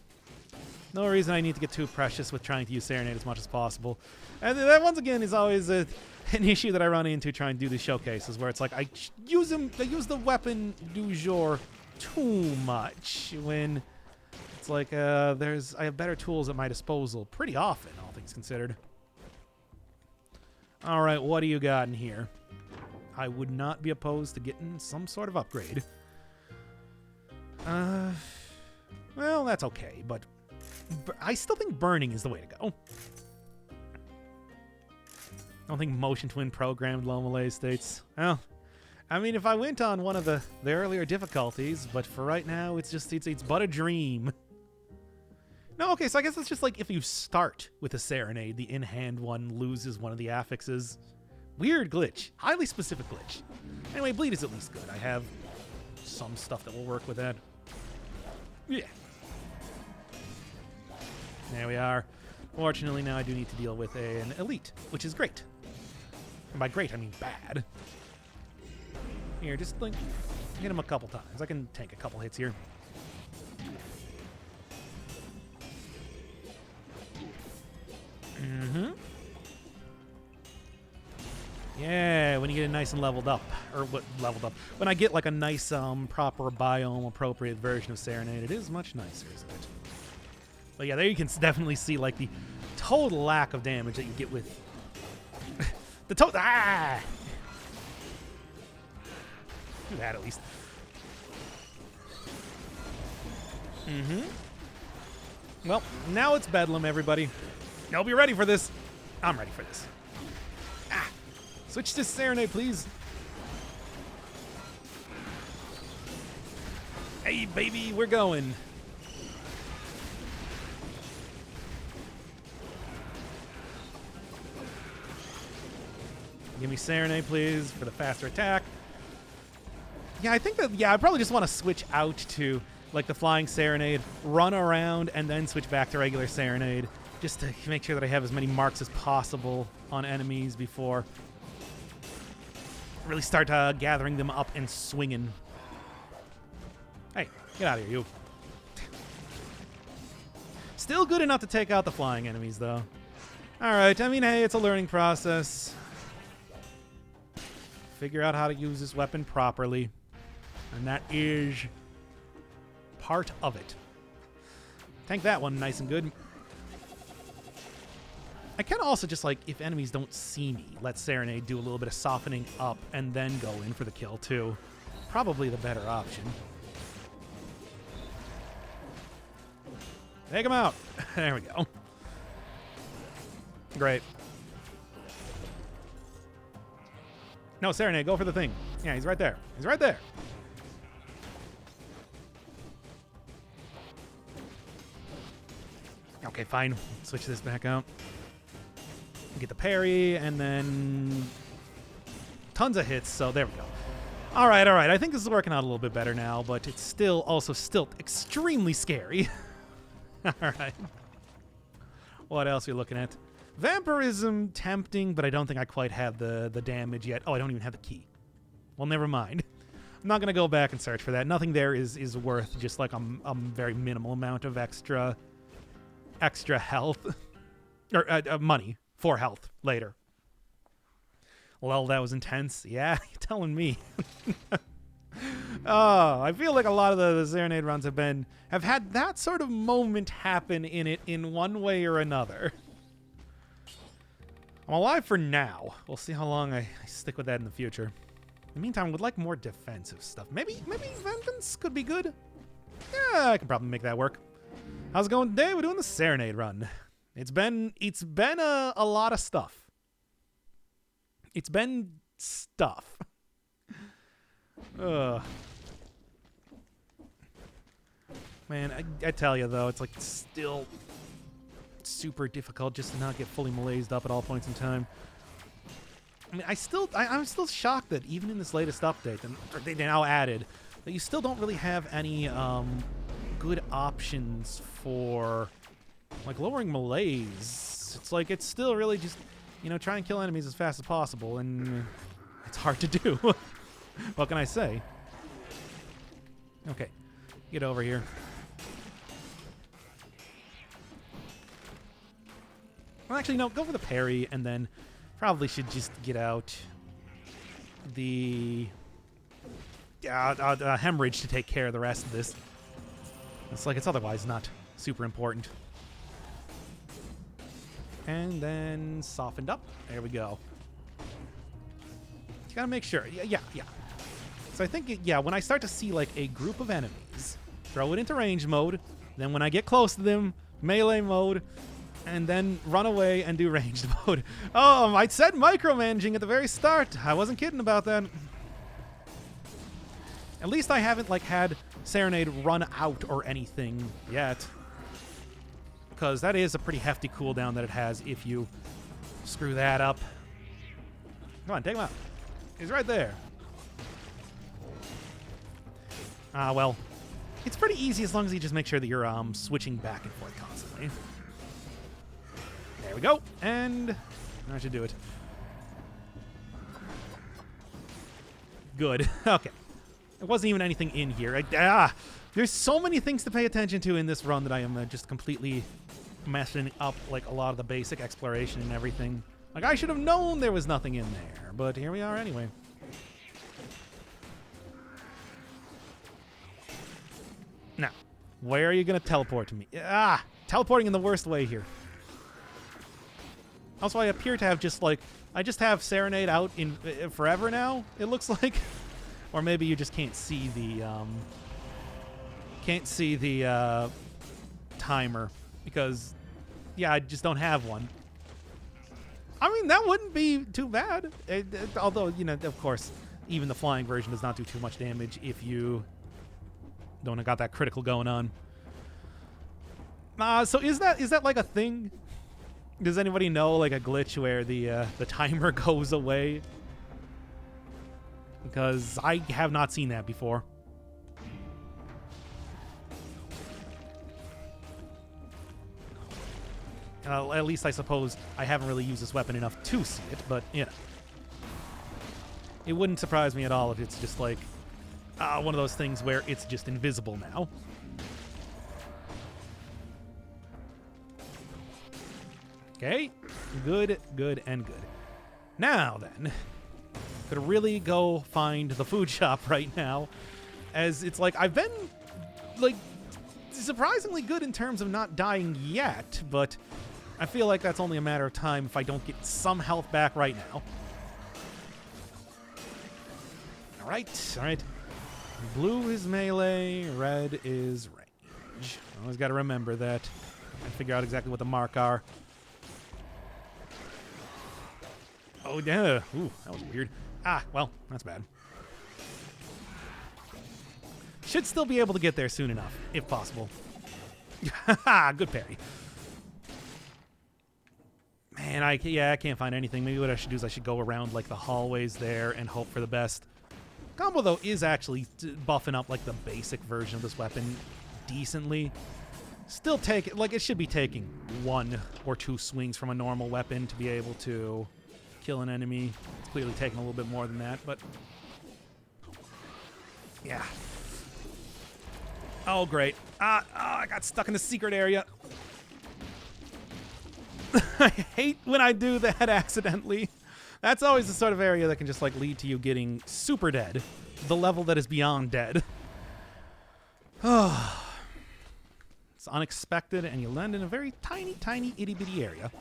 No reason I need to get too precious with trying to use Serenade as much as possible. And that, once again, is always an issue that I run into trying to do these showcases, where it's like I use the weapon du jour too much, when it's like I have better tools at my disposal pretty often, all things considered. All right, what do you got in here? I would not be opposed to getting some sort of upgrade. Well, that's okay, but I still think burning is the way to go. I don't think motion twin programmed low melee states. Well, I mean, if I went on one of the earlier difficulties, but for right now, it's but a dream. No, okay, so I guess it's just like if you start with a Serenade, the in-hand one loses one of the affixes. Weird glitch. Highly specific glitch. Anyway, bleed is at least good. I have some stuff that will work with that. Yeah. There we are. Fortunately, now I do need to deal with an elite, which is great. And by great, I mean bad. Here, just like hit him a couple times. I can tank a couple hits here. Yeah, when you get it nice and leveled up. Or what leveled up? When I get like a nice, proper biome-appropriate version of Serenade, it is much nicer, isn't it? But yeah, there you can definitely see like the total lack of damage that you get with... the total... Ah! Do that at least. Mm-hmm. Well, now it's Bedlam, everybody. Y'all be ready for this. I'm ready for this. Ah! Switch to Serenade, please. Hey, baby, we're going. Give me Serenade, please, for the faster attack. Yeah, I think that, yeah, I probably just want to switch out to, like, the Flying Serenade, run around, and then switch back to regular Serenade, just to make sure that I have as many marks as possible on enemies before really start gathering them up and swinging. Hey, get out of here, you. Still good enough to take out the flying enemies, though. All right, I mean, hey, it's a learning process. Figure out how to use this weapon properly. And that is part of it. Tank that one nice and good. I can also just, like, if enemies don't see me, let Serenade do a little bit of softening up and then go in for the kill, too. Probably the better option. Take him out. There we go. Great. No, Serenade, go for the thing. Yeah, he's right there. He's right there. Okay, fine. Switch this back out. Get the parry, and then tons of hits, so there we go. All right, all right. I think this is working out a little bit better now, but it's still extremely scary. All right. What else are you looking at? Vampirism, tempting, but I don't think I quite have the damage yet. Oh, I don't even have the key. Well, never mind. I'm not going to go back and search for that. Nothing there is worth just like a very minimal amount of extra health. Or money for health later. Well, that was intense. Yeah, you're telling me. Oh, I feel like a lot of the Serenade runs have had that sort of moment happen in it in one way or another. I'm alive for now. We'll see how long I stick with that in the future. In the meantime, I would like more defensive stuff. Maybe Vengeance could be good. Yeah, I can probably make that work. How's it going today? We're doing the Serenade run. It's been a lot of stuff. It's been stuff. Ugh. Man, I tell you though, it's like still super difficult just to not get fully malazed up at all points in time. I mean, I'm still shocked that even in this latest update, they now added that you still don't really have any good options for like lowering malaise. It's like it's still really just, you know, try and kill enemies as fast as possible, and it's hard to do. What can I say? Okay, get over here. Well, actually, no, go for the parry, and then probably should just get out the hemorrhage to take care of the rest of this. It's like it's otherwise not super important. And then softened up. There we go. You gotta make sure. Yeah. So I think, when I start to see like a group of enemies, throw it into range mode. Then when I get close to them, melee mode. And then run away and do ranged mode. Oh, I said micromanaging at the very start. I wasn't kidding about that. At least I haven't like had Serenade run out or anything yet. Because that is a pretty hefty cooldown that it has if you screw that up. Come on, take him out. He's right there. Well, it's pretty easy as long as you just make sure that you're switching back and forth constantly. There we go, and that should do it. Good. Okay. There wasn't even anything in here. There's so many things to pay attention to in this run that I am just completely messing up like a lot of the basic exploration and everything. Like I should have known there was nothing in there. there, but here we are anyway. Now, where are you going to teleport to me? Ah! Teleporting in the worst way here. Also, I appear to have just, like... I just have Serenade out in forever now, it looks like. Or maybe you just can't see the, timer. Because, yeah, I just don't have one. I mean, that wouldn't be too bad. Although, you know, of course, even the flying version does not do too much damage if you don't have got that critical going on. So is that like a thing? Does anybody know like a glitch where the timer goes away? Because I have not seen that before. At least I suppose I haven't really used this weapon enough to see it, but you know. It wouldn't surprise me at all if it's just like one of those things where it's just invisible now. Okay, good, good, and good. Now then, gonna really go find the food shop right now, as it's like I've been like surprisingly good in terms of not dying yet, but I feel like that's only a matter of time if I don't get some health back right now. All right. Blue is melee, red is range. Always got to remember that and figure out exactly what the mark are. Oh, yeah. Ooh, that was weird. Ah, well, that's bad. Should still be able to get there soon enough, if possible. Good parry. Man, I can't find anything. Maybe what I should do is I should go around, like, the hallways there and hope for the best. Combo, though, is actually buffing up, like, the basic version of this weapon decently. Still it should be taking 1 or 2 swings from a normal weapon to be able to kill an enemy. It's clearly taking a little bit more than that, but yeah. Oh, great. I got stuck in the secret area. I hate when I do that accidentally. That's always the sort of area that can just like lead to you getting super dead. The level that is beyond dead. It's unexpected, and you land in a very tiny, tiny, itty-bitty area.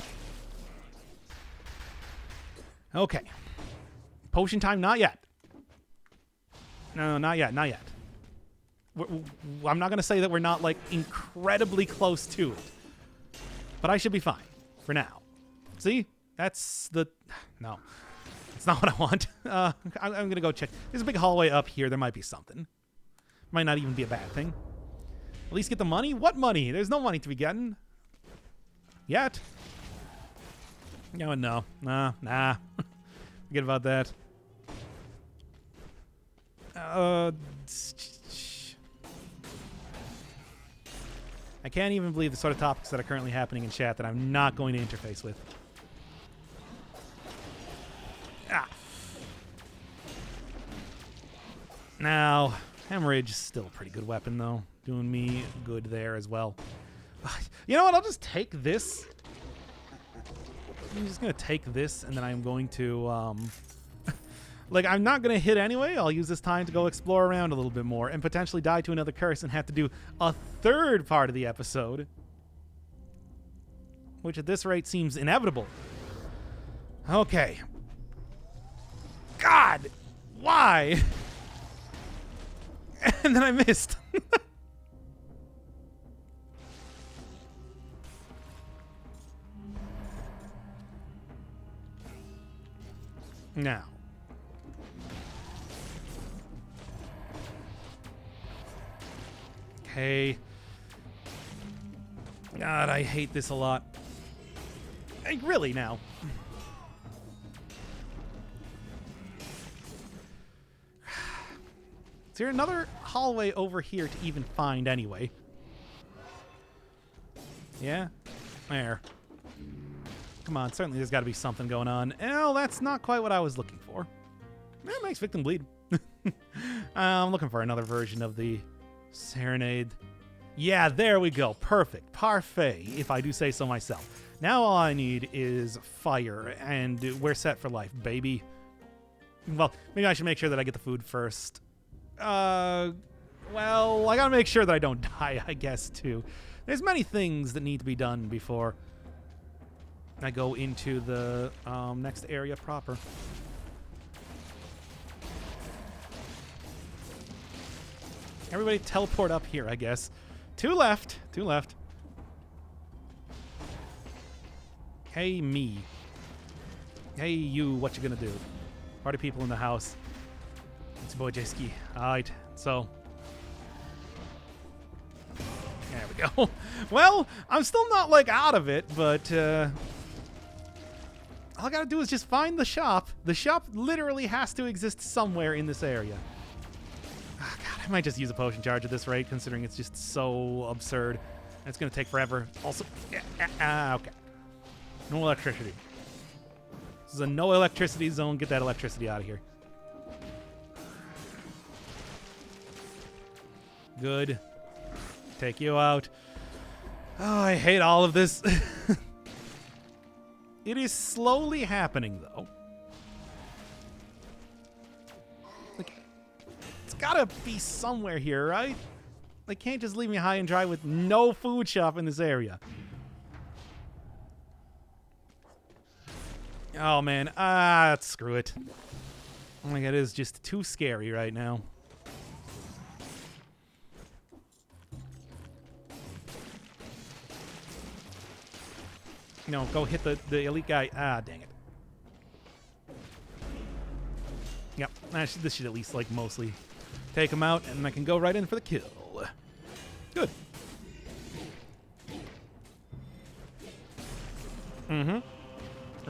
Okay. Potion time, not yet. No, not yet, not yet. I'm not going to say that we're not, like, incredibly close to it. But I should be fine, for now. See? That's the... No. That's not what I want. I'm going to go check. There's a big hallway up here. There might be something. Might not even be a bad thing. At least get the money? What money? There's no money to be getting. Yet. No. Nah. Forget about that. I can't even believe the sort of topics that are currently happening in chat that I'm not going to interface with. Now, hemorrhage is still a pretty good weapon, though. Doing me good there as well. You know what? I'll just take this. I'm just going to take this, and then I'm going to... like, I'm not going to hit anyway. I'll use this time to go explore around a little bit more and potentially die to another curse and have to do a third part of the episode. Which at this rate seems inevitable. Okay. God! Why? And then I missed. Now. Okay. God, I hate this a lot. Like, really now. Is there another hallway over here to even find anyway? Yeah? There. Come on, certainly there's got to be something going on. Oh, that's not quite what I was looking for. That makes victim bleed. I'm looking for another version of the Serenade. Yeah, there we go. Perfect. Parfait, if I do say so myself. Now all I need is fire, and we're set for life, baby. Well, maybe I should make sure that I get the food first. Well, I gotta make sure that I don't die, I guess, too. There's many things that need to be done before I go into the next area proper. Everybody teleport up here, I guess. Two left. Two left. Hey, me. Hey, you. What you gonna do? Party people in the house. It's your boy J-Ski. Alright, so. There we go. Well, I'm still not, like, out of it, but, all I gotta do is just find the shop. The shop literally has to exist somewhere in this area. Oh, God, I might just use a potion charge at this rate, considering it's just so absurd. And it's gonna take forever. Also, okay. No electricity. This is a no electricity zone. Get that electricity out of here. Good. Take you out. Oh, I hate all of this. It is slowly happening, though. Like, it's gotta be somewhere here, right? They can't just leave me high and dry with no food shop in this area. Oh, man. Screw it. Oh my God, it is just too scary right now. No, go hit the elite guy. Ah, dang it. Yep, this should at least, like, mostly take him out, and I can go right in for the kill. Good. Mm-hmm.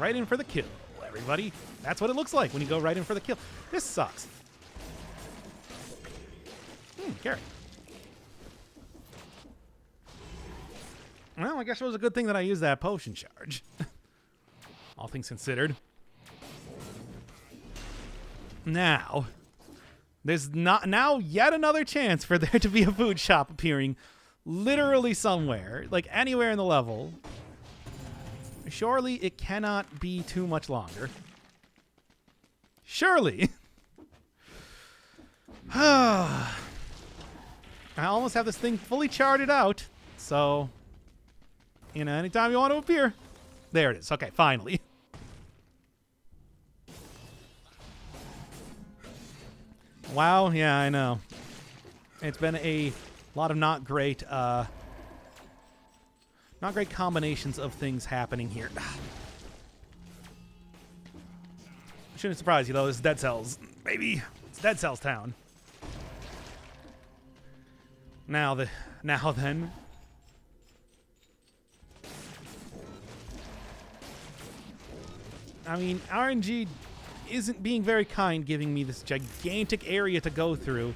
Right in for the kill, everybody. That's what it looks like when you go right in for the kill. This sucks. Carrot. Well, I guess it was a good thing that I used that potion charge. All things considered. Now, there's now yet another chance for there to be a food shop appearing literally somewhere, like anywhere in the level. Surely it cannot be too much longer. Surely. I almost have this thing fully charted out, so... You know, anytime you want to appear. There it is. Okay, finally. Wow, yeah, I know. It's been a lot of not great combinations of things happening here. Shouldn't surprise you, though. This is Dead Cells. Baby, it's Dead Cells town. Now then... I mean, RNG isn't being very kind giving me this gigantic area to go through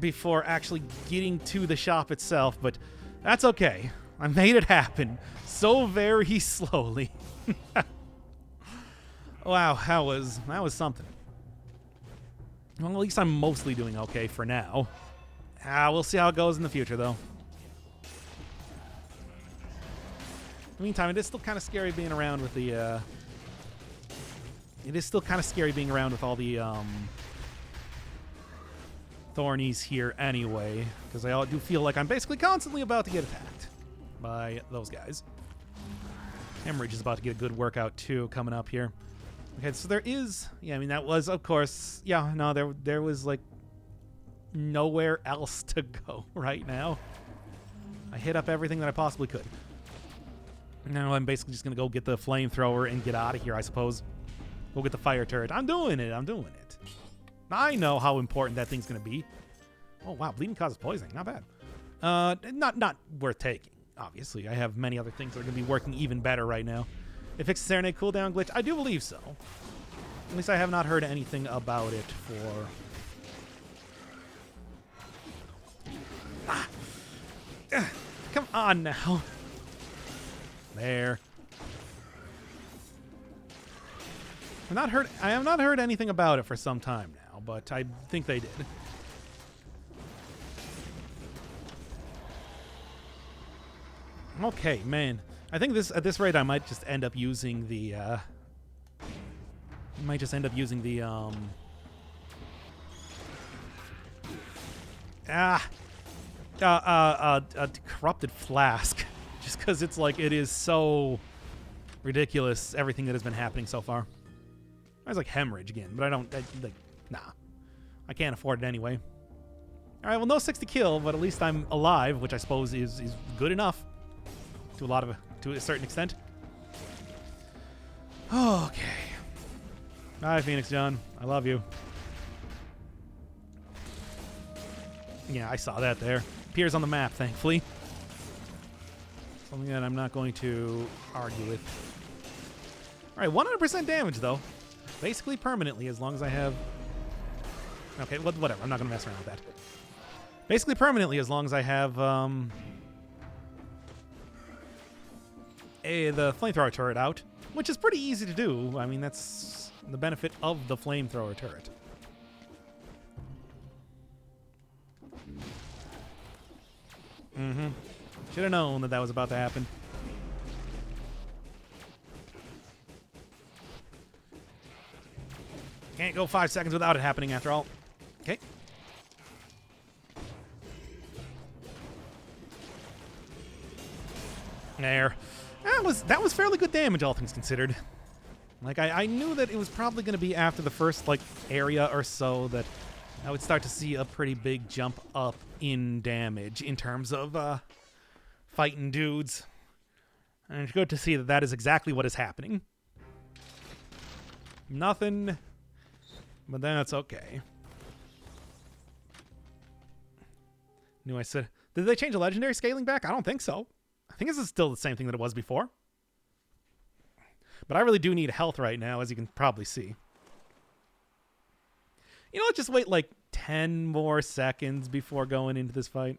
before actually getting to the shop itself, but that's okay. I made it happen so very slowly. Wow, that was something. Well, at least I'm mostly doing okay for now. We'll see how it goes in the future, though. In the meantime, it is still kind of scary being around with the, It is still kind of scary being around with all the, Thornies here anyway, because I do feel like I'm basically constantly about to get attacked by those guys. Hemorrhage is about to get a good workout, too, coming up here. Okay, so there is... Yeah, I mean, that was, of course... Yeah, no, there was, like, nowhere else to go right now. I hit up everything that I possibly could. Now I'm basically just going to go get the flamethrower and get out of here, I suppose. Go get the fire turret. I'm doing it. I know how important that thing's going to be. Oh, wow. Bleeding causes poisoning. Not bad. Not worth taking, obviously. I have many other things that are going to be working even better right now. It fixed the Serenade cooldown glitch? I do believe so. At least I have not heard anything about it for... Come on now. There. I have not heard anything about it for some time now, but I think they did. Okay, man. I think at this rate I might just end up using the Might just end up using the corrupted flask, just because it's like it is so ridiculous everything that has been happening so far. I was like hemorrhage again, but nah, I can't afford it anyway. All right, well, no 60 kill, but at least I'm alive, which I suppose is good enough to a certain extent. Okay. Bye, Phoenix John. I love you. Yeah, I saw that there. Appears on the map, thankfully. Something that I'm not going to argue with. All right, 100% damage, though. Basically permanently, as long as I have... Okay, whatever. I'm not going to mess around with that. Basically permanently, as long as I have the flamethrower turret out, which is pretty easy to do. I mean, that's the benefit of the flamethrower turret. Should have known that was about to happen. Can't go 5 seconds without it happening after all. Okay. There. That was fairly good damage, all things considered. Like, I knew that it was probably going to be after the first, like, area or so that I would start to see a pretty big jump up in damage in terms of fighting dudes. And it's good to see that is exactly what is happening. Nothing, but that's okay. Knew I said... Did they change the legendary scaling back? I don't think so. I think this is still the same thing that it was before. But I really do need health right now, as you can probably see. You know what? Just wait like 10 more seconds before going into this fight.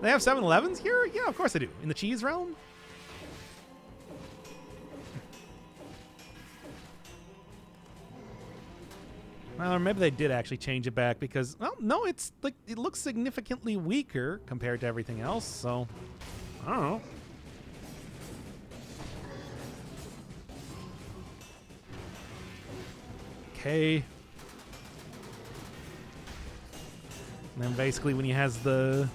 They have 7-Elevens here? Yeah, of course they do. In the cheese realm? Well, or maybe they did actually change it back because, well, no, it's like it looks significantly weaker compared to everything else, so I don't know. Okay. And then basically when he has the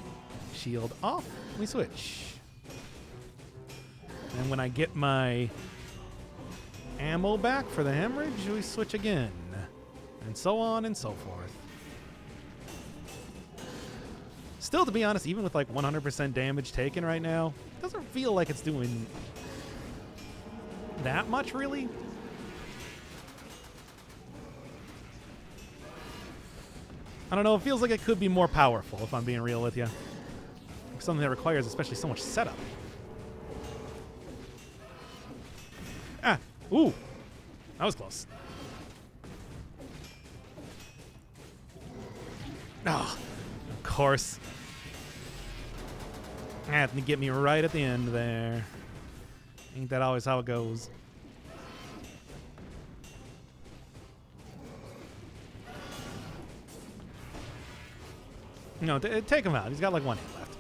shield off, we switch. And when I get my ammo back for the hemorrhage, we switch again. And so on and so forth. Still, to be honest, even with like 100% damage taken right now, it doesn't feel like it's doing that much, really. I don't know, it feels like it could be more powerful, if I'm being real with you. Something that requires especially so much setup. Ah, ooh, that was close. Oh, of course. Had to get me right at the end there. Ain't that always how it goes? No, take him out. He's got like 1 hit left.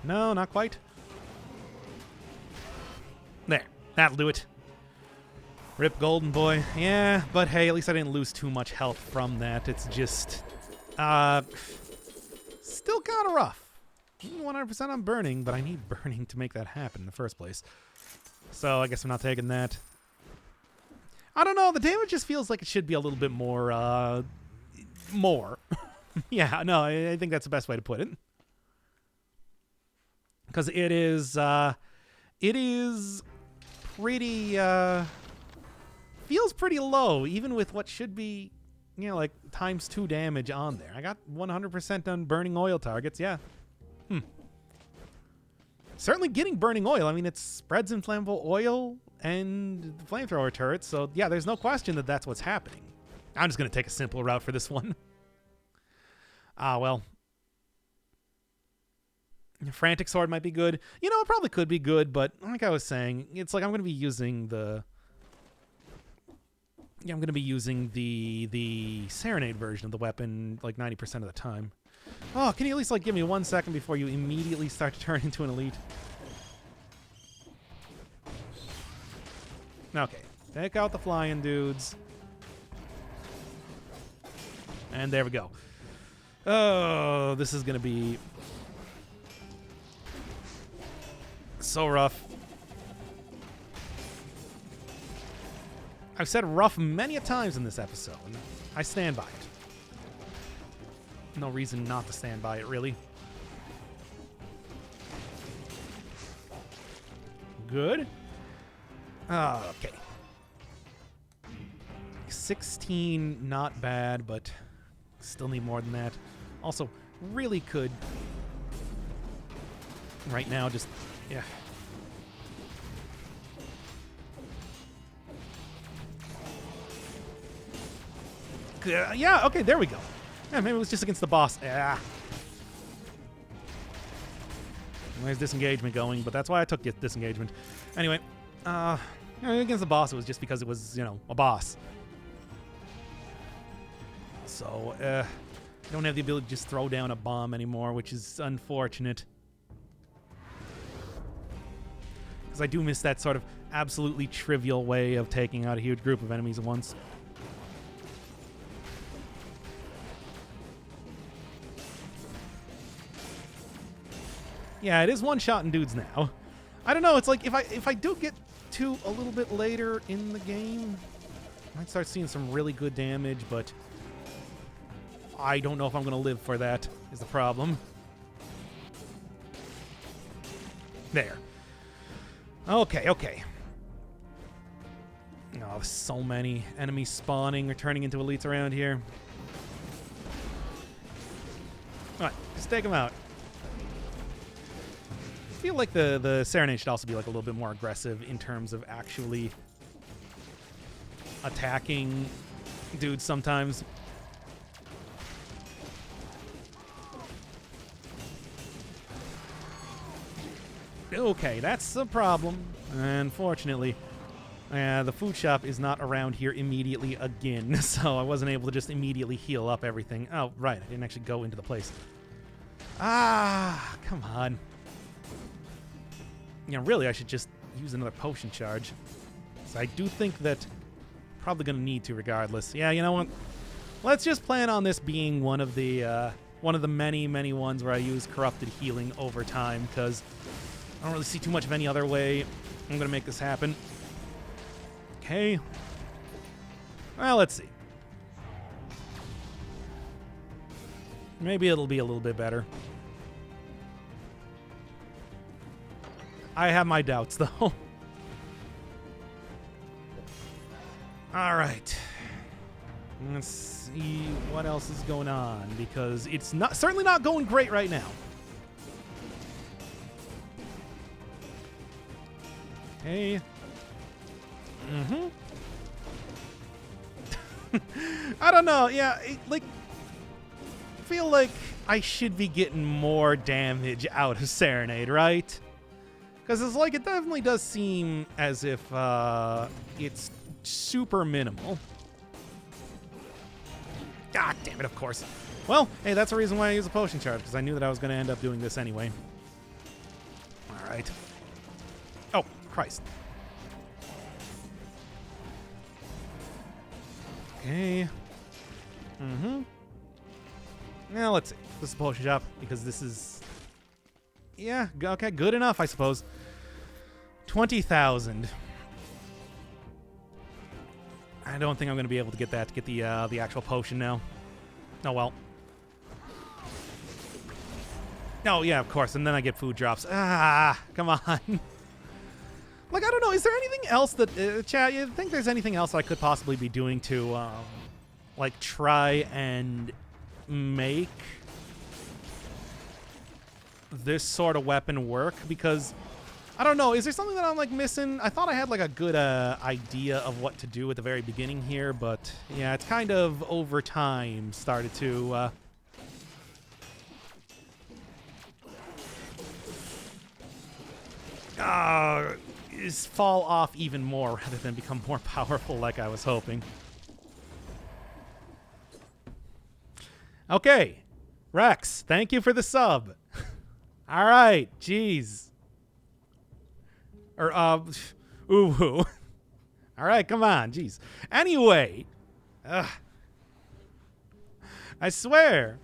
No, not quite. There. That'll do it. Rip Golden Boy. Yeah, but hey, at least I didn't lose too much health from that. It's just... still kind of rough. 100% on burning, but I need burning to make that happen in the first place. So I guess I'm not taking that. I don't know. The damage just feels like it should be a little bit more, more. Yeah, no, I think that's the best way to put it. Because it is pretty, feels pretty low, even with what should be, you know, like ×2 damage on there. I got 100% on burning oil targets, yeah. Certainly getting burning oil. I mean, it spreads inflammable oil and the flamethrower turret, so yeah, there's no question that that's what's happening. I'm just going to take a simple route for this one. Ah, well. Frantic Sword might be good. You know, it probably could be good, but like I was saying, it's like I'm going to be using the... Yeah, I'm going to be using the Serenade version of the weapon like 90% of the time. Oh, can you at least like give me 1 second before you immediately start to turn into an elite? Okay. Take out the flying dudes. And there we go. Oh, this is going to be so rough. I've said rough many a times in this episode. I stand by it. No reason not to stand by it, really. Good. Okay. 16, not bad, but still need more than that. Also, really could right now just, yeah. Yeah, okay, there we go. Yeah, maybe it was just against the boss. Yeah. Where's disengagement going? But that's why I took disengagement. Anyway, against the boss, it was just because it was, you know, a boss. So, I don't have the ability to just throw down a bomb anymore, which is unfortunate. Because I do miss that sort of absolutely trivial way of taking out a huge group of enemies at once. Yeah, it is one-shotting dudes now. I don't know, it's like if I do get to a little bit later in the game, I might start seeing some really good damage, but I don't know if I'm going to live for that, is the problem. There. Okay, okay. Oh, so many enemies spawning or turning into elites around here. Alright, just take them out. I feel like the Serenade should also be like a little bit more aggressive in terms of actually attacking dudes sometimes. Okay, that's a problem. Unfortunately, the food shop is not around here immediately again, so I wasn't able to just immediately heal up everything. Oh, right, I didn't actually go into the place. Ah, come on. You know, really, I should just use another potion charge. So I do think that I'm probably going to need to regardless. Yeah, you know what? Let's just plan on this being one of the many, many ones where I use corrupted healing over time, because I don't really see too much of any other way I'm going to make this happen. Okay. Well, let's see. Maybe it'll be a little bit better. I have my doubts, though. All right. Let's see what else is going on, because it's certainly not going great right now. Okay. Mm-hmm. I don't know. Yeah, I feel like I should be getting more damage out of Serenade, right? Because it's like, it definitely does seem as if it's super minimal. God damn it, of course. Well, hey, that's the reason why I use a potion charge, because I knew that I was going to end up doing this anyway. All right. Oh, Christ. Okay. Mm-hmm. Now, let's see. This is a potion shop, because this is... Yeah, okay, good enough, I suppose. 20,000. I don't think I'm going to be able to get that, to get the actual potion now. Oh, well. Oh, yeah, of course, and then I get food drops. Ah, come on. Like, I don't know, is there anything else that... chat, you think there's anything else I could possibly be doing to, like, try and make this sort of weapon work? Because I don't know, is there something that I'm like missing? I thought I had like a good idea of what to do at the very beginning here, but yeah, it's kind of over time started to is fall off even more rather than become more powerful like I was hoping. Okay, Rex, thank you for the sub. All right, jeez. Or, ooh. All right, come on, jeez. Anyway, I swear.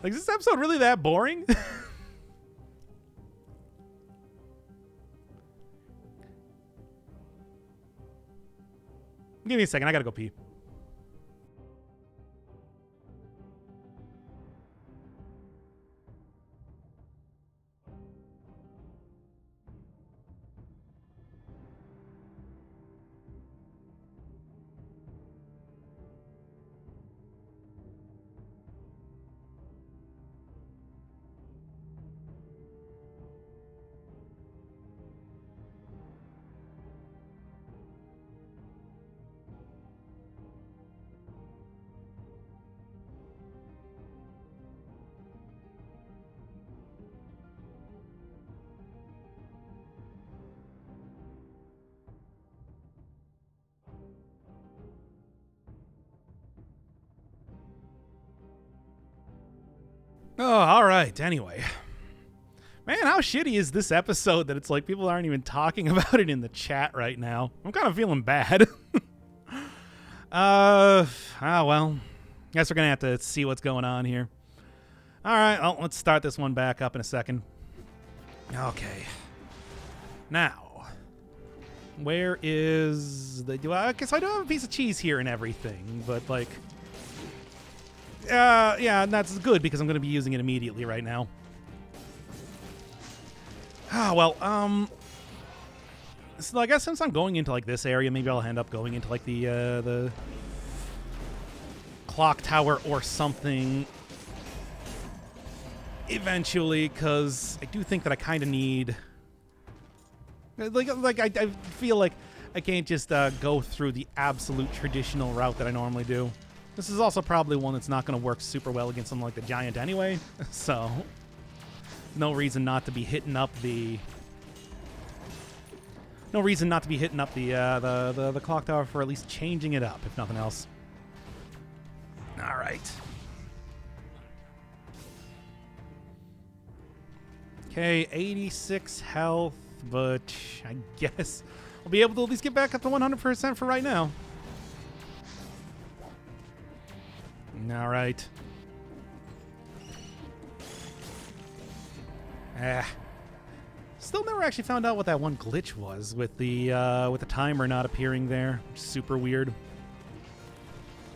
Like, is this episode really that boring? Give me a second. I gotta go pee. Oh, all right. Anyway. Man, how shitty is this episode that it's like people aren't even talking about it in the chat right now? I'm kind of feeling bad. Well. Guess we're going to have to see what's going on here. All right, well, let's start this one back up in a second. Okay. Now, where is the... Okay, so I do have a piece of cheese here and everything, but, like... yeah, that's good because I'm going to be using it immediately right now. So I guess since I'm going into, like, this area, maybe I'll end up going into, like, the clock tower or something eventually, because I do think that I kind of need... I feel like I can't just go through the absolute traditional route that I normally do. This is also probably one that's not going to work super well against something like the Giant anyway, so no reason not to be hitting up the... No reason not to be hitting up the clock tower for at least changing it up, if nothing else. All right. Okay, 86 health, but I guess I'll be able to at least get back up to 100% for right now. All right. Still never actually found out what that one glitch was with the timer not appearing there. Super weird.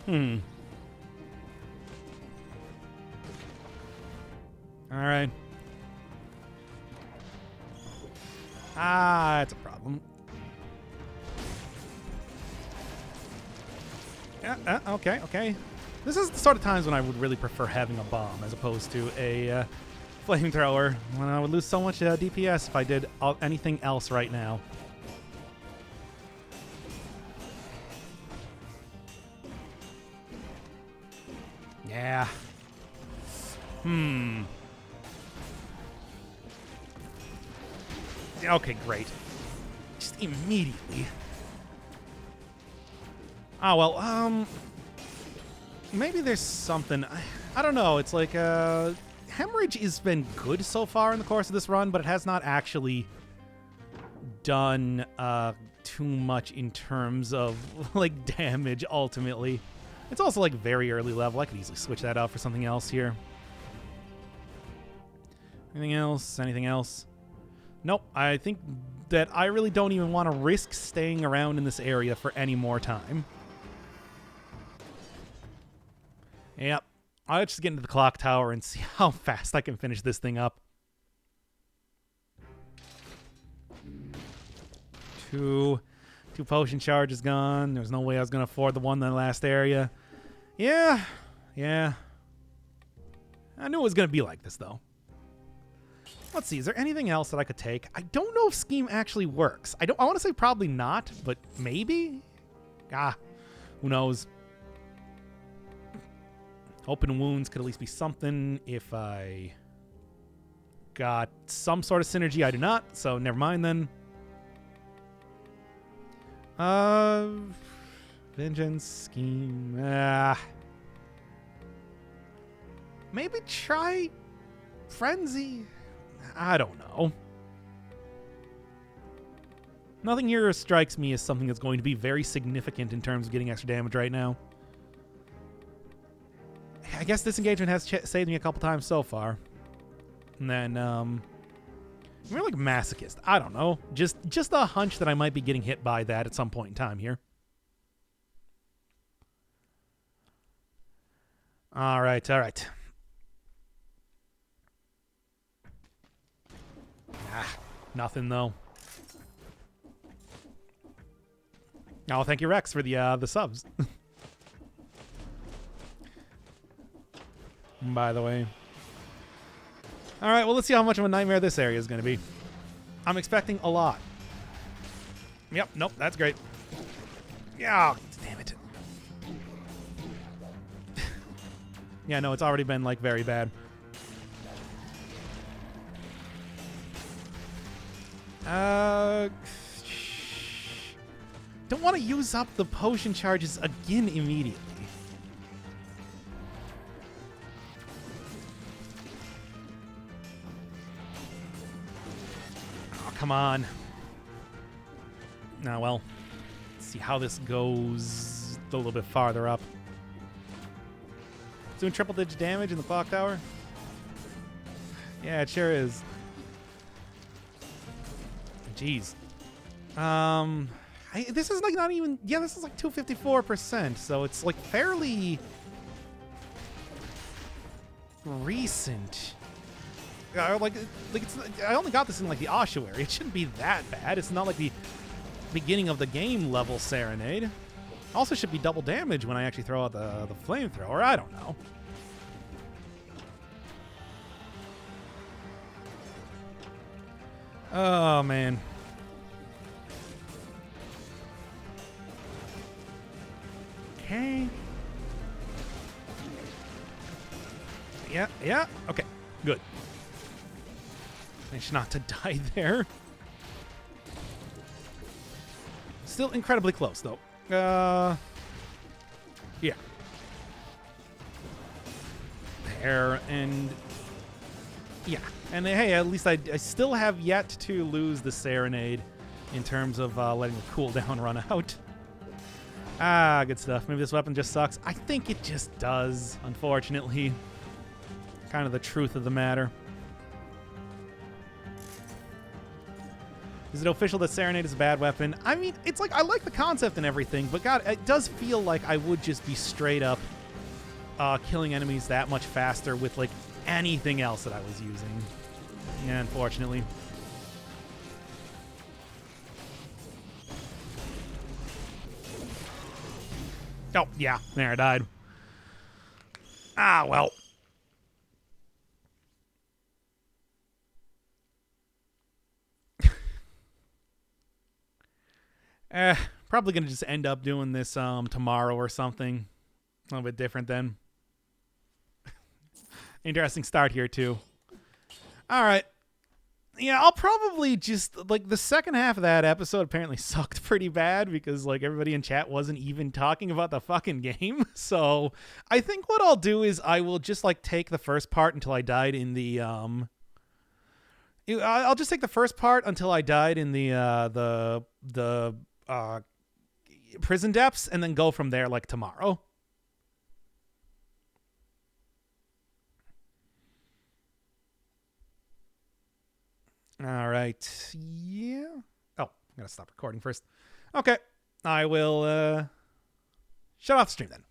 All right. That's a problem. Yeah, okay. This is the sort of times when I would really prefer having a bomb as opposed to a flamethrower. When I would lose so much DPS if I did anything else right now. Yeah. Okay, great. Just immediately. Oh, well, maybe there's something. I don't know. It's like, Hemorrhage has been good so far in the course of this run, but it has not actually done too much in terms of, like, damage, ultimately. It's also, like, very early level. I could easily switch that out for something else here. Anything else? Anything else? Nope. I think that I really don't even want to risk staying around in this area for any more time. Yep. I'll just get into the clock tower and see how fast I can finish this thing up. Two potion charges gone. There's no way I was going to afford the one in the last area. Yeah. I knew it was going to be like this, though. Let's see. Is there anything else that I could take? I don't know if Scheme actually works. I want to say probably not, but maybe? Who knows? Open wounds could at least be something if I got some sort of synergy. I do not, so never mind then. Vengeance, Scheme. Maybe try Frenzy. I don't know. Nothing here strikes me as something that's going to be very significant in terms of getting extra damage right now. I guess this engagement has saved me a couple times so far. And then, I'm like masochist. I don't know. Just a hunch that I might be getting hit by that at some point in time here. All right, all right. Nothing though. Oh, thank you, Rex, for the subs. By the way. All right, well, let's see how much of a nightmare this area is going to be. I'm expecting a lot. Yep, nope, that's great. Yeah, damn it. Yeah, no, it's already been, like, very bad. Don't want to use up the potion charges again immediately. Oh, come on. Now, well, let's see how this goes a little bit farther up. Doing triple-digit damage in the clock tower? Yeah, it sure is. Jeez. This is like not even... Yeah, this is like 254%, so it's like fairly recent. It's, I only got this in like the ossuary. It shouldn't be that bad. It's not like the beginning of the game level Serenade. Also should be double damage when I actually throw out the flamethrower. I don't know. Oh, man. Okay. Yeah. Okay, good. Managed not to die there. Still incredibly close, though. Yeah. There, and... Yeah. And hey, at least I still have yet to lose the Serenade in terms of letting the cooldown run out. Ah, good stuff. Maybe this weapon just sucks. I think it just does, unfortunately. Kind of the truth of the matter. Is it official that Serenade is a bad weapon? I mean, it's like, I like the concept and everything, but God, it does feel like I would just be straight up killing enemies that much faster with, like, anything else that I was using. Yeah, unfortunately. Oh, yeah. There, I died. Ah, well. Probably going to just end up doing this tomorrow or something. A little bit different then. Interesting start here, too. All right. Yeah, I'll probably just, like, the second half of that episode apparently sucked pretty bad because, like, everybody in chat wasn't even talking about the fucking game. So I think what I'll do is I will just, like, take the first part until I died in the, I'll just take the first part until I died in the prison depths and then go from there, like, tomorrow. All right. Yeah. Oh, I gotta stop recording first. Okay. I will shut off the stream then.